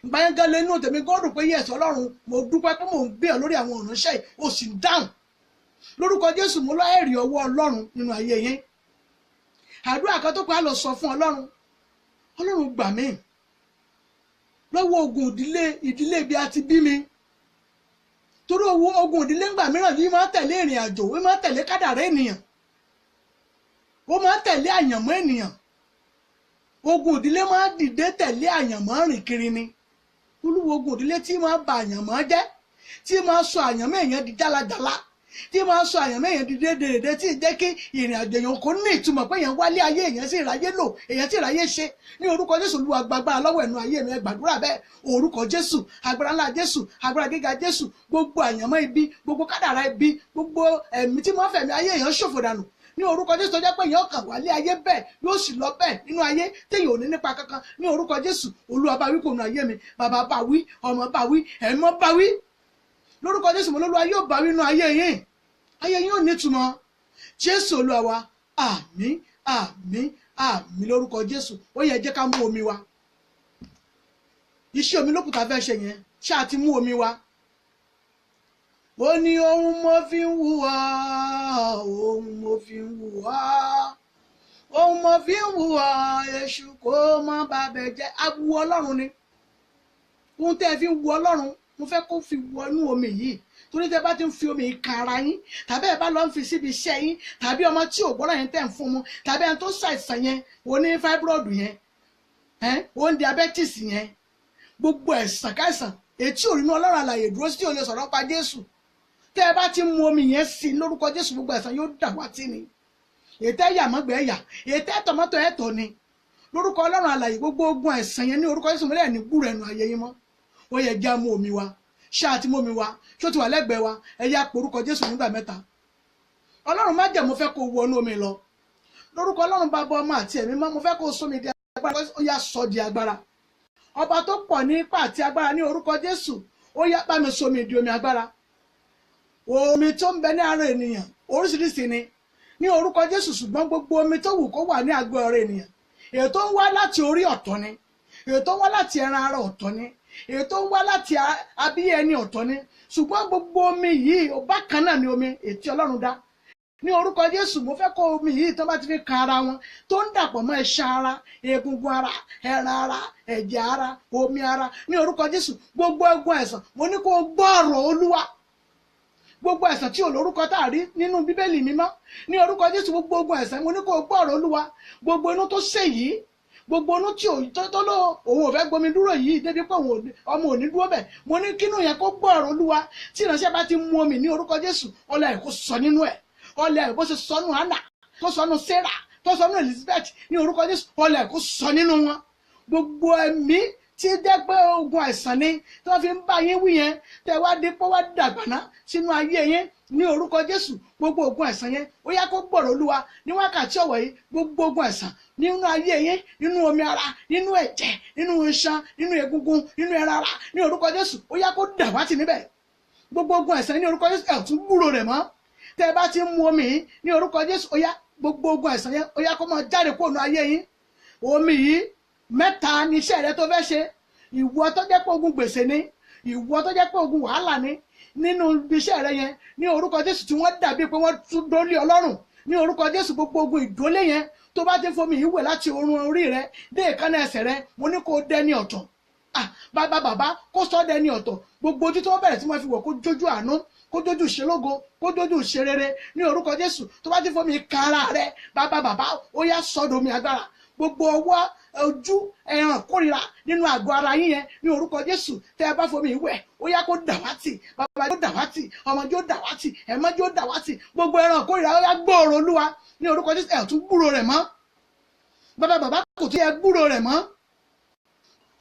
Ìgbà yẹn gan lẹ́nu tèmi gbọ́dọ̀ pé yẹ̀sì Ọlọ́run, mo dúpẹ́ pé mò ń gbé ọ lórí àwọn ìránṣẹ́ yìí, ó sì ń dáhùn. Lórúkọ Jésù mo lọ ẹ̀rí ọwọ́ Ọlọ́run nínú ayé yín. Àdúrà kan tó pa á lọ sọ fún Ọlọ́run. Ọlọ́run gbà mí lọ́wọ́ ogun ìdílé bí a ti bí mi. Torí ogun ìdílé ńgbà mìíràn yìí máa ń tẹ̀lé ìrìn àjò, ó máa ń tẹ̀lé kádàrá ènìyàn, ó máa ń tẹ̀lé àyànmọ́ ènìyàn. Ogun ìdílé máa ń dìde tẹ̀lé àyànmọ́ rìn kiri ni. Olúwo ogun ìdílé tí máa ń ba àyànmọ́ jẹ́, tí máa ń sọ àyànmọ́ èèyàn di jálajàla, tí máa ń sọ àyànmọ́ èèyàn di dédèrèdè, tí ì jẹ́ kí ìrìn àjò èèyàn kò ní ìtumọ̀ pé èèyàn wálé ayé, èèyàn sì ráyé lò, èèyàn sì ráyé ṣe. Ní orúkọ Jésù, Olúwa gbàgbára lọ́wọ́ ẹ̀nu ayé mi, ẹ gbàdúrà bẹ́ẹ̀. Orúkọ Jésù, agbára ńlá Jésù, agbára gíga Jésù, gbogbo àyànmọ́ ibi, gbogbo kádàrá ibi, gbogbo ẹ̀mí tí máa ń fẹ̀mí ayé èèyàn ṣòfò dànù. Ní orúkọ Jésù tó jẹ́ pé èèyàn kàn wálé ayé bẹ́ẹ̀ yóò sì lọ bẹ́ẹ̀ nínú ayé téèyàn ò ní nípa kankan. Ní orúkọ Jésù, Olúwa bá wí kò nù ayé mi, bàbá bá wí, ọmọ bá wí, ẹ̀mọ́ bá wí. Lórúkọ Jésù mo lÓlúwa yóò bá wí nínú ayé yín. Ayé yín ò ní ìtumọ̀. Jésù Olúwa wa, àmín, àmín, àmín lórúkọ Jésù. Ó yẹ jẹ́ ká mú omi wa. Iṣẹ́ omi lókùtà fẹ́ ṣe yẹn, ṣáà ti mú omi wa. Ó ní ohun mo fi ń wùwà, ohun mo fi ń wùwà, ohun mo fi ń wùwà, èṣù kó má bàbẹ̀ jẹ́. Awu Ọlọ́run ni. Ohun tẹ́ ẹ fi ń wu Ọlọ́run, mo fẹ́ kó fi wọnú omi yìí. Torí tẹ́ bá ti ń fi omi yìí kan ara yín, tàbí ẹ bá lọ ń fi síbi iṣẹ́ yín, tàbí ọmọ tí ò gbọ́dọ̀ yẹn tẹ̀ ń fún mu, tàbí ẹni tó ṣàìsàn yẹn, ó ní fibroid yẹn, ó ní diabetes yẹn, gbogbo ẹ̀sàn káìsàn etí ò rí inú Ọlọ́run alààyè dúró sí tí ò lè sọ̀rọ̀ pa Jésù. Tẹ́ ẹ bá ti mu omi yẹn sí lórúkọ Jésù, gbogbo ẹ̀sán yóò dàwátì ni. Ètè ẹ̀yà mọ́gbẹ́ ẹ̀yà, ètè tọmọ́tò ẹ̀tọ́ ni. Lórúkọ Ọlọ́run alààyè, gbogbo ogun ẹ̀sán yẹn ní orúkọ Jésù mílẹ̀ ní gbúrò ẹnu ayé yín mọ́. Ó yẹ jẹ́ mú omi wa. Ṣáà ti mú omi wa, ṣó ti wà lẹ́gbẹ̀ẹ́ wa, ẹ yá porúkọ Jésù nígbà mẹ́ta. Ọlọ́run má jẹ́ mo fẹ́ kó wọnú omi lọ. Lórúkọ Ọlọ́run Baba, Ọmọ àti Ẹ̀mí Mímọ́, mo fẹ́ kó sómi di agbára, ó yá sọ di agbára. Ọba tó pọ̀ ní ipá àti agbára ní orúkọ Jésù, ó yá bá mi sómi di omi agbára. Omi tó ń bẹ ní ara ènìyàn oríṣiríṣi ni ní orúkọ Jésù, ṣùgbọ́n gbogbo omi tó wù kó wà ní àgọ́ ara ènìyàn, èyí tó ń wá láti orí ọ̀tọ̀ ni, èyí tó ń wá láti ẹran ara ọ̀tọ̀ ni, èyí tó ń wá láti abíyá ẹni ọ̀tọ̀ ni, ṣùgbọ́n gbogbo omi yìí bákan náà ni omi ètí Ọlọ́run dá. Ní orúkọ Jésù, mo fẹ́ kó omi yìí tó bá ti fi kan ara wọn, tó ń dàpọ̀ mọ́ iṣan ara, egungun ara, ẹran ara, ẹ̀jẹ̀ ara, omi ara, ní orúkọ Jésù, gbogbo egun ẹ̀sán mo ní kó gbọ́ ọ̀rọ̀ Olúwa. Gbogbo ẹ̀sán tí ò lórúkọ tá a rí nínú Bíbélì mímọ́, ní orúkọ Jésù, gbogbo ogun ẹ̀sán mo ní kó gbọ́ ọ̀rọ̀ Olúwa. Gbogbo inú tó ṣe yìí, gbogbo inú tí tó ló òun ò fẹ́ gbomi dúró yìí débi pé ọmọ ò ní dúró bẹ̀, mo ní kínú yẹn kó gbọ́ ọ̀rọ̀ Olúwa. Tí ìránṣẹ́ bá ti mu omi ní orúkọ Jésù, ọlá ẹ̀ kó sọ nínú ẹ̀, ọlá ẹ̀ bó ṣe sọnù Hánà, tó sọnù Sarah, tó sọnù Elizabeth, ní orúkọ Jésù, ọlá ẹ̀ kó sọ nínú wọn. Gbogbo ẹ̀mí tí jẹ́ pé ogun àìsàn ni tí wọ́n fi ń bá yín wí yẹn, tẹ́ wá dé pé wá dàgbàná sínú ayé yín, ní orúkọ Jésù, gbogbo ogun àìsàn yẹn ó yá kó gbọ́rọ̀ Olúwa ní wákàtí ọ̀wọ̀ yìí. Gbogbo ogun àìsàn nínú ayé yín, nínú omi ara, nínú ẹ̀jẹ̀, nínú iṣan, nínú egungun, nínú ẹran ara, ní orúkọ Jésù ó yá kó dàwátì níbẹ̀. Gbogbo ogun àìsàn ní orúkọ Jésù ẹ̀ tún gbúrò rẹ̀ mọ́. Tẹ́ bá ti ń mu omi yìí ní orúkọ Jésù, ó yá gbogbo ogun àìsàn yẹn ó yá kó máa jáde kúrò nínú ayé yín. Omi yìí mẹ́ta ni iṣẹ́ rẹ tó fẹ́ ṣe. Ìwọ tó jẹ́ pé ogun gbèsè ni, ìwọ tó jẹ́ pé ogun wàhálà ni nínú iṣẹ́ rẹ yẹn, ní orúkọ Jésù, tí wọ́n dàbí pé wọ́n tún dólé Ọlọ́run, ní orúkọ Jésù, gbogbo ogun ìdólé yẹn tó bá ti fomi yìí wẹ̀ láti orun orí rẹ dé ìkànnà ẹsẹ̀ rẹ, mo ní kó dẹni ọ̀tọ̀. bàbá kó sọ ọ́ dẹni ọ̀tọ̀, gbogbo ojú tí wọ́n bẹ̀rẹ̀ tí wọ́n fi wọ̀ kó jójú àánú, kó jójú ìṣelógo, kó jójú ìṣerere ní orúkọ Jésù. Tó bá ti fomi kan ara rẹ bàbá ó yá sọ́dọ̀ mi agbára, gbogbo ọwọ́ ojú ẹran kórìíra nínú àgọ́ ara yín yẹn ní orúkọ Jésù tẹ́ ẹ bá fomi ìwẹ̀ ó yá kó dàwátì, bàbá yóò dàwátì, ọmọ yóò dàwátì, ẹ̀mọ́ yóò dàwátì, gbogbo ẹran kórìíra ó yá gbòòrò Olúwa ní orúkọ Jésù. ẹ̀ tún gbúrò rẹ̀ mọ́ bàbá kò tún yẹ gbúrò rẹ̀ mọ́,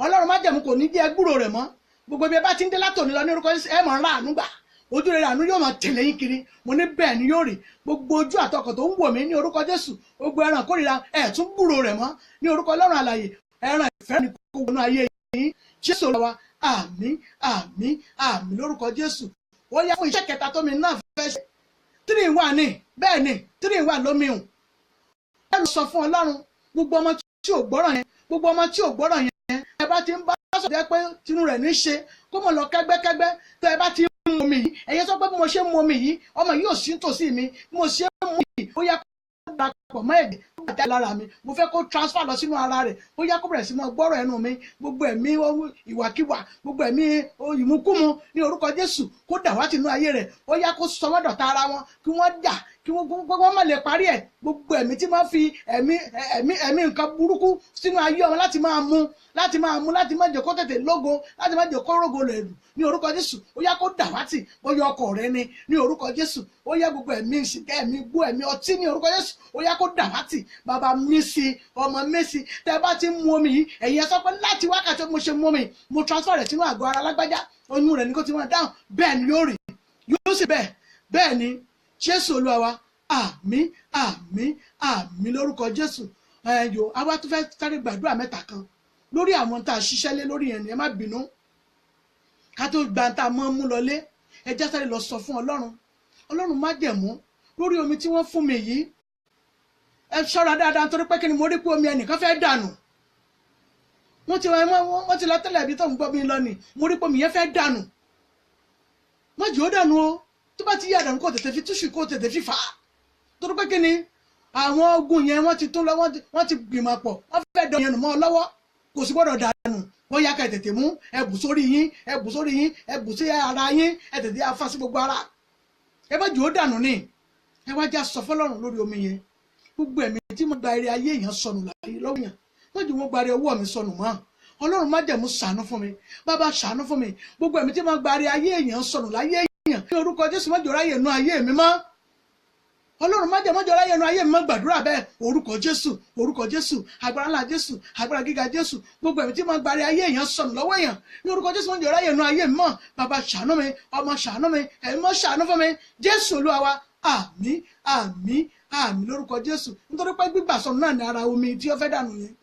Ọlọ́run májẹ̀mú kò ní jẹ́ gbúrò rẹ̀ mọ́. Gbogbo ibi ẹ bá ti ń dé látòní lọ ní orúkọ Jésù ẹ mọ̀ ńlá àánú gbà, ojú rere àánú yóò máa tẹ̀lé yín kiri, mo ní bẹ́ẹ̀ ni yóò rí. Gbogbo ojú àtọkọ̀ tó ń wò mí ní orúkọ Jésù, gbogbo ẹran kórìíra ẹ̀ tún gbúrò rẹ̀ mọ́ ní orúkọ Ọlọ́run alààyè. Ẹran ìfẹ́ ni kò wọnú ayé yín, Jésù Olúwa wa, àmín àmín àmín lórúkọ Jésù. Ó yá fún iṣẹ́ kẹta tó mi náà fẹ́ ṣe 3 in 1 ni, bẹ́ẹ̀ ni 3 in 1 lómi hùn. ẹ lọ sọ fún Ọlọ́run, gbogbo ọmọ tí ò gbọ́ràn yẹn, gbogbo ọmọ tí ò gbọ́ràn yẹn, ẹ bá ti ń bá sọ̀rọ̀ pé tinú rẹ̀ ní ṣe kó mọ̀ lọ kẹ́gbẹ́kẹ́gbẹ́, tẹ́ ẹ bá ti ń mu omi yìí, ẹ̀yẹ sọ pé bí mo ṣe ń mu omi yìí ọmọ yìí ò sí nítòsí mi, bí mo ṣe ń mu yìí ó yá kó darapọ̀ mọ́ ẹ̀jẹ̀ tó bá lára mi, mo fẹ́ kó transfer lọ sínú ara rẹ̀, ó yá kó bẹ̀rẹ̀ sí mọ́ gbọ́rọ̀ ẹnu mi, gbogbo ẹ̀mí ìwàkiwà, gbogbo ẹ̀mí ìmúkúmu ní orúkọ Jésù kó dàwátì inú ayé rẹ̀, ó yá kó sọ wọ́n dọ̀tá ara wọn, kí wọ́n jà, kí wọ́n má lè parí ẹ̀. Gbogbo ẹ̀mí tí máa fi ẹ̀mí nǹkan burúkú sínú ayé wọn láti máa mú láti má jẹ́ kó tètè lógo, láti má jẹ́ kó rógo lẹ̀ lù ní orúkọ Jésù, ó yá kó dàwátì. Bóyá ọkọ rẹ ni ní orúkọ Jésù, ó yá gbogbo ẹ̀mí ìsìnkẹ́, ẹ̀mí gbó, ẹ̀mí ọtí ní orúkọ Jésù, ó yá kó dàwátì. Bàbá mísì, ọmọ mísì, tẹ́ bá ti mú omi yìí ẹ̀yin sọ pé láti wákàtí mo ṣe mú omi mo transfer rẹ̀ sínú àgọ́ ara lágbájá, oyún rẹ̀ ní kó ti máa dáhùn, bẹ́ẹ̀ ni yóò rí, yóò sì bẹ́ẹ̀ ni Jésù Olúwa wa, àmín àmín àmín lórúkọ Jésù. Ẹ̀yọ́ àwa tó fẹ́ sáré gbàdúrà mẹ́ta kan lórí àwọn tá a ṣiṣẹ́ lé lórí yẹn ni ẹ má bínú, ká tó gba tá a mọ́ mú lọlé ẹ já sáré lọ sọ fún Ọlọ́run májẹ̀mú lórí omi tí wọ́n fún mi yìí, ẹ ṣọ́ra dáadáa nítorí pé kí ni mo rí pé omi ẹnìkan fẹ́ dànù, wọ́n ti lọ tẹ́lẹ̀ ibi tó ń gbọ́ mi lọ ni, mo rí pé omi yẹn fẹ́ dànù, má jẹ́ ó dànù o, tó bá ti yá dànù kó tètè fi túṣù kó tètè fi fà á, torí pé kí ni àwọn ogun yẹn wọ́n ti tún lọ, wọ́n ti gbìmọ̀ pọ̀, wọ́n fẹ́ dọ̀ yẹn nù mọ́ ọ lọ́wọ́, kò sì gbọ́dọ̀ dànù. Wọ́n yá ká ẹ tètè mú ẹbù sórí yín, ẹbù sí ara yín, ẹ tètè afá sí gbogbo ara, ẹ bá jù ó dànù ni. Ẹ wá já sọ fọ́lọ́run lórí omi yẹn, gbogbo ẹ̀mí tí mo gba eré ayé èèyàn sọnù láyé lọ́wọ́ yẹn, wọ́n jù wọ́n gba eré ọwọ́ mi sọnù mọ́. Ọlọ́run májẹ̀mú ṣàánú fún mi, bàbá ṣàánú fún mi, gbogbo ẹ̀mí tí mo gba eré ayé èèyàn sọnù láyé èèyàn ní orúkọ Jésù má jọ̀ọ́ ráyè nú ayé mi mọ́. Ọlọ́run májẹ̀mú jọ̀ọ́ ráyè nú ayé mi mọ́, gbàdúrà bẹ́ẹ̀, orúkọ Jésù, agbára ńlá Jésù, agbára gíga Jésù, gbogbo ẹ̀mí tí mo gba eré ayé èèyàn sọnù lọ́wọ́ èèyàn ní orúkọ Jésù má jọ̀ọ́ ráyè nú ayé mi mọ́. Bàbá ṣàánú mi, ọmọ ṣàánú mi, ẹ̀mí mọ́ ṣàánú fún mi, Jésù Olúwa wa, àmín àmín àmín lórúkọ Jésù. Nítorí pé gbígbà sọnù náà ní ara omi tí ó fẹ́ dànù yẹn,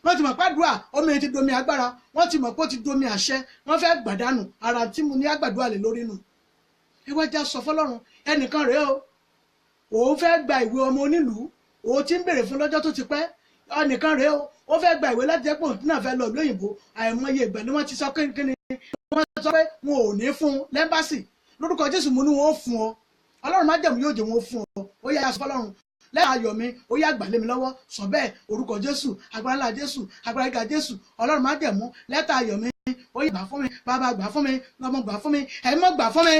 wọ́n ti mọ̀ pàdúrà omi ti domi agbára, wọ́n ti mọ̀ pé ó ti domi àṣẹ, wọ́n fẹ́ gbàdánù ara tí mo ní àgbàdúrà lè lórí nù. Ẹ wá já sọ fọ́lọ́run, ẹnìkan rèé o, òun fẹ́ gba ìwé ọmọ onílùú, òun ti ń béèrè fún lọ́jọ́ tó ti pẹ́, ẹnìkan rèé o, ó fẹ́ gba ìwé láti ẹ̀pọ̀ náà fẹ́ lọ lóyìnbó, àìmọye ìgbà ni wọ́n ti sọ kíni wọ́n sọ pé wọn ò ní fún lẹ́mbàsì, lórúkọ Jésù mo ní wọn ó fún ọ, Ọlọ́run májẹ̀mú yóò jẹ́ wọn ó fún ọ, ó yá sọ fọ́lọ́run lẹ́yìn ayọ̀ mi, ó yá gbà lé mi lọ́wọ́, sọ bẹ́ẹ̀ orúkọ Jésù, agbára ńlá Jésù, agbára gíga Jésù, Ọlọ́run májẹ̀mú lẹ́tà ayọ̀ mi, ó yá gbà fún mi, bàbá gbà fún mi, ọmọ gbà fún mi, ẹ̀mí gbà fún mi,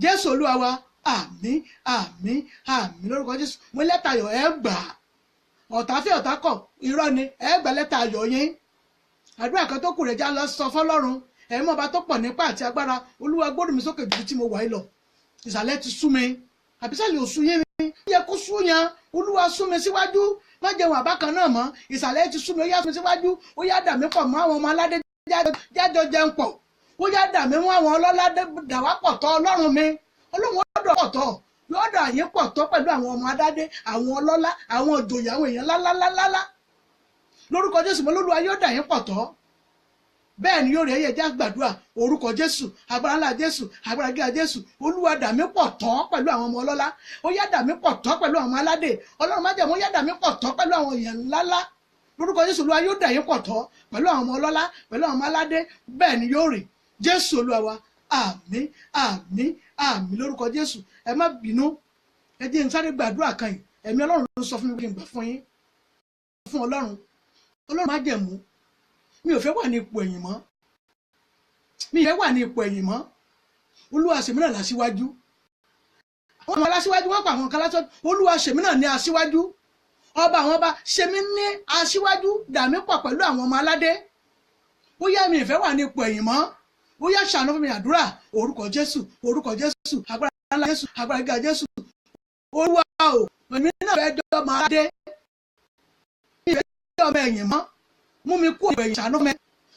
Jésù Olúwa wa, àmín àmín àmín lórúkọ Jésù. Mo lẹ́tà ayọ̀ ẹ gbà, ọ̀tá fẹ́ ọ̀tá kọ̀ irọ́ ni, ẹ gbà lẹ́tà ayọ̀ yín. Àdúrà kan tó kù rẹ̀ já lọ sọ fọ́lọ́run, ẹ̀mí ọba tó pọ̀ nípa àti agbára, Olúwa gbódùn mi sókè ju tí mo wà yìí lọ, ìsàlẹ̀ ti sú mi, àbísàlẹ̀ ò sú yín mi, ó yẹ kó sú yan, Olúwa sú mi síwájú, má jẹun àbákan náà mọ́, ìsàlẹ̀ ti sú mi, ó yá sú mi síwájú, ó yá dà mí pọ̀ mọ́ àwọn ọmọ aládé jájọ jẹun pọ̀, ó yá dà mí mọ́ àwọn ọlọ́lá dàwá pọ̀ tọ́ Ọlọ́run mi, Ọlọ́run ọ̀dọ̀ pọ̀ tọ́, yóò dà yín pọ̀ tọ́ pẹ̀lú àwọn ọmọ adádé, àwọn ọlọ́lá, àwọn òjòyè, àwọn èèyàn lálálálá, lórúkọ Jésù mo lÓlúwa yóò dà yín pọ̀ tọ́. Bẹ́ẹ̀ ni yóò rí ẹyẹ já gbàdúrà, orúkọ Jésù, agbára ńlá Jésù, agbára gíga Jésù, Olúwa dà mí pọ̀ tọ́ pẹ̀lú àwọn ọmọ ọlọ́lá, ó yá dà mí pọ̀ tọ́ pẹ̀lú àwọn aládé, Ọlọ́run májẹ̀mú ó yá dà mí pọ̀ tọ́ pẹ̀lú àwọn èèyàn ńláńlá, lórúkọ Jésù Olúwa yóò dà yín pọ̀ tọ́ pẹ̀lú àwọn ọmọ ọlọ́lá, pẹ̀lú àwọn aládé, bẹ́ẹ̀ ni yóò rí, Jésù Olúwa wa, àmín àmín àmín lórúkọ Jésù. Ẹ má bínú, ẹ jẹ́ n sáré gbàdúrà kan yìí, ẹ̀mí Ọlọ́run ló sọ fún mi kí n gbà fún yín, fún Ọlọ́run májẹ̀mú mi ò fẹ́ wà ní ipò ẹ̀yìn mọ́ mi ò fẹ́ wà ní ipò ẹ̀yìn mọ́ olúwa ṣèmi náà lásíwájú àwọn aláṣíwájú wọn pa àwọn kan lásán olúwa ṣèmi náà ní aṣíwájú ọba àwọn ọba ṣèmi ní aṣíwájú dàmí pọ̀ pẹ̀lú àwọn ọmọ aládé ó yá mi ò fẹ́ wà ní ipò ẹ̀yìn mọ́ ó yá ṣàánú fún mi àdúrà orúkọ Jésù agbára ńlá Jésù agbára gíga Jésù olúwa o èmi náà fẹ́ jọ ọmọ aládé mi fẹ́ jọ ọmọ ẹ̀yìn mọ́ mú mi kú ipò ẹ̀yìn ṣàánú fún mi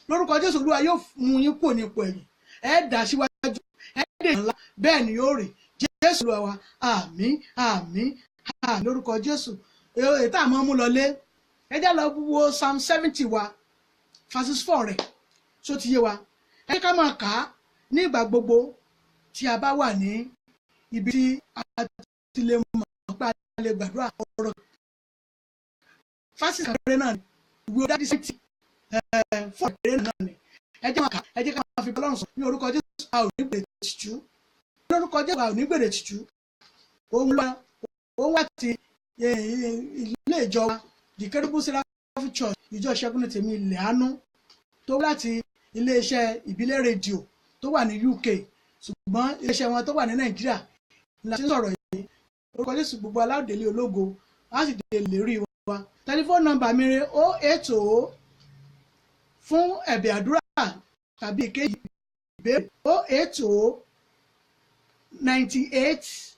lórúkọ Jésù olúwa yóò mú yín kú ní ipò ẹ̀yìn ẹ dà síwájú ẹ dè ńlá bẹ́ẹ̀ ni yóò rí Jésù olúwa wa àmín àmín àmín lórúkọ Jésù èyí tá a máa mú lọlé ẹ já lọ wo Psalm 70 wa verses 4 rẹ̀ tó ti yé wa ẹ ká máa kà á ní ìgbà gbogbo tí a bá wà ní ibi tí a ti lè mọ̀ pé a lè gbàdúrà ọ̀rọ̀ fásitì kẹrẹ náà ni ìwé ọ̀dádì sí ti fún ìkẹrẹ náà ni ẹ jẹ́ máa kà ẹ jẹ́ ká máa fi Ọlọ́run sọ ní orúkọ Jésù a ò ní gbèrè tìjú ní orúkọ Jésù a ò ní gbèrè tìjú òun wá ti ilé ìjọ wa the Kerubu Seraphim Church ìjọ Ìṣẹ́gun Tèmi Ilẹ̀ Àánú tó láti iléeṣẹ́ ìbílẹ̀ rédíò tó wà ní UK ṣùgbọ́n iléeṣẹ́ wọn tó wà ní Nàìjíríà la ti ń sọ̀rọ̀ yìí orúkọ Jésù gbogbo aládèlé ológo á sì dé lérí wa tẹlifóònù nọ́mbà mi rẹ̀ 080 fún ẹ̀bẹ̀ àdúrà tàbí ìkéjì ìbéèrè 080 98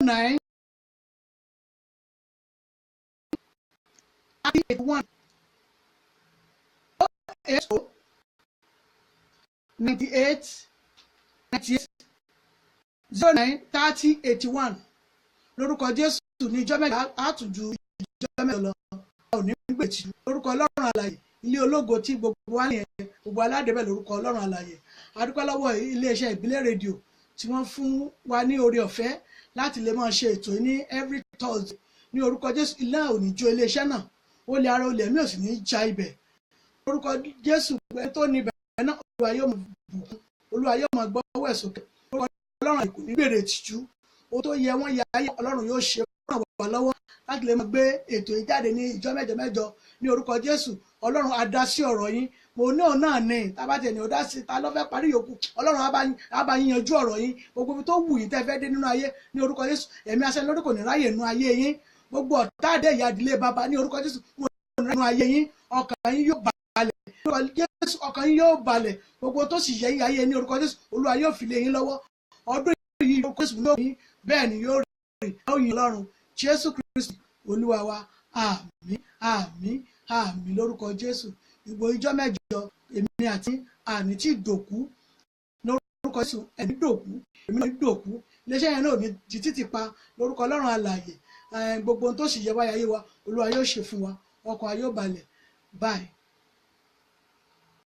09 81 080 98 98 09 30 81 lórúkọ Jésù ní ìjọ mẹ́jọ àtúnjú ìjọ mẹ́jọ lọ a ò ní gbèjì lórúkọ Ọlọ́run alààyè ilé ológo tí gbogbo wa nìyẹn gbogbo aládébẹ̀ lórúkọ Ọlọ́run alààyè a dúpẹ́ lọ́wọ́ iléeṣẹ́ ìbílẹ̀ rédíò tí wọ́n fún wa ní oore ọ̀fẹ́ láti lè máa ṣe ètò ní every Thursday ní orúkọ Jésù ilé òní jó iléeṣẹ́ náà ó lè ara olè mí ò sì ní já ibẹ̀ lórúkọ Jésù tó ní ibẹ̀ náà Olúwa yóò bùkún Olúwa yóò máa gbọ́ ọwọ́ ẹ̀ sókè lórúkọ Ọlọ́run àìkú ní gbèrè tìjú ó tó yẹ wọ́n ya ayé Ọlọ́run yóò ṣe ràn wá lọ́wọ́ láti lè máa gbé ètò yìí jáde ní ìjọ mẹ́jọ mẹ́jọ ní orúkọ Jésù Ọlọ́run á dá sí ọ̀rọ̀ yín mo ní òun náà ní tábàtì ẹni ò dá sí ta ló fẹ́ parí yòókù Ọlọ́run á bá yín yanjú ọ̀rọ̀ yín gbogbo ibi tó wù yín tẹ́ fẹ́ dé nínú ayé ní orúkọ Jésù ẹ̀mí asẹ́ni lórí kò ní ráyè nínú ayé yín gbogbo ọ̀tá àdé ìyá ìdílé bàbá ní orúkọ Jésù mo ní nínú ayé yín ọkàn yín yóò balẹ̀ ní orúkọ Jésù ọkàn yín yóò balẹ̀ gbogbo tó sì yẹ yín ayé ní orúkọ Jésù Olúwa yóò fi lé yín lọ́wọ́ ọdún yìí orúkọ Jésù yóò yín bẹ́ẹ̀ ni yóò rí ó yin Ọlọ́run Jésù Kristi Olúwa wa àmín àmín àmín lórúkọ Jésù ìgbò ìjọ mẹ́jọ èmi àti àní tí dòkú lórúkọ Jésù ẹni dòkú èmi náà dòkú iléeṣẹ́ yẹn náà ní títí pa lórúkọ Ọlọ́run alààyè gbogbo ohun tó sì yẹ wáyà ayé wa Olúwa yóò ṣe fún wa ọkàn wa yóò balẹ̀ báyìí.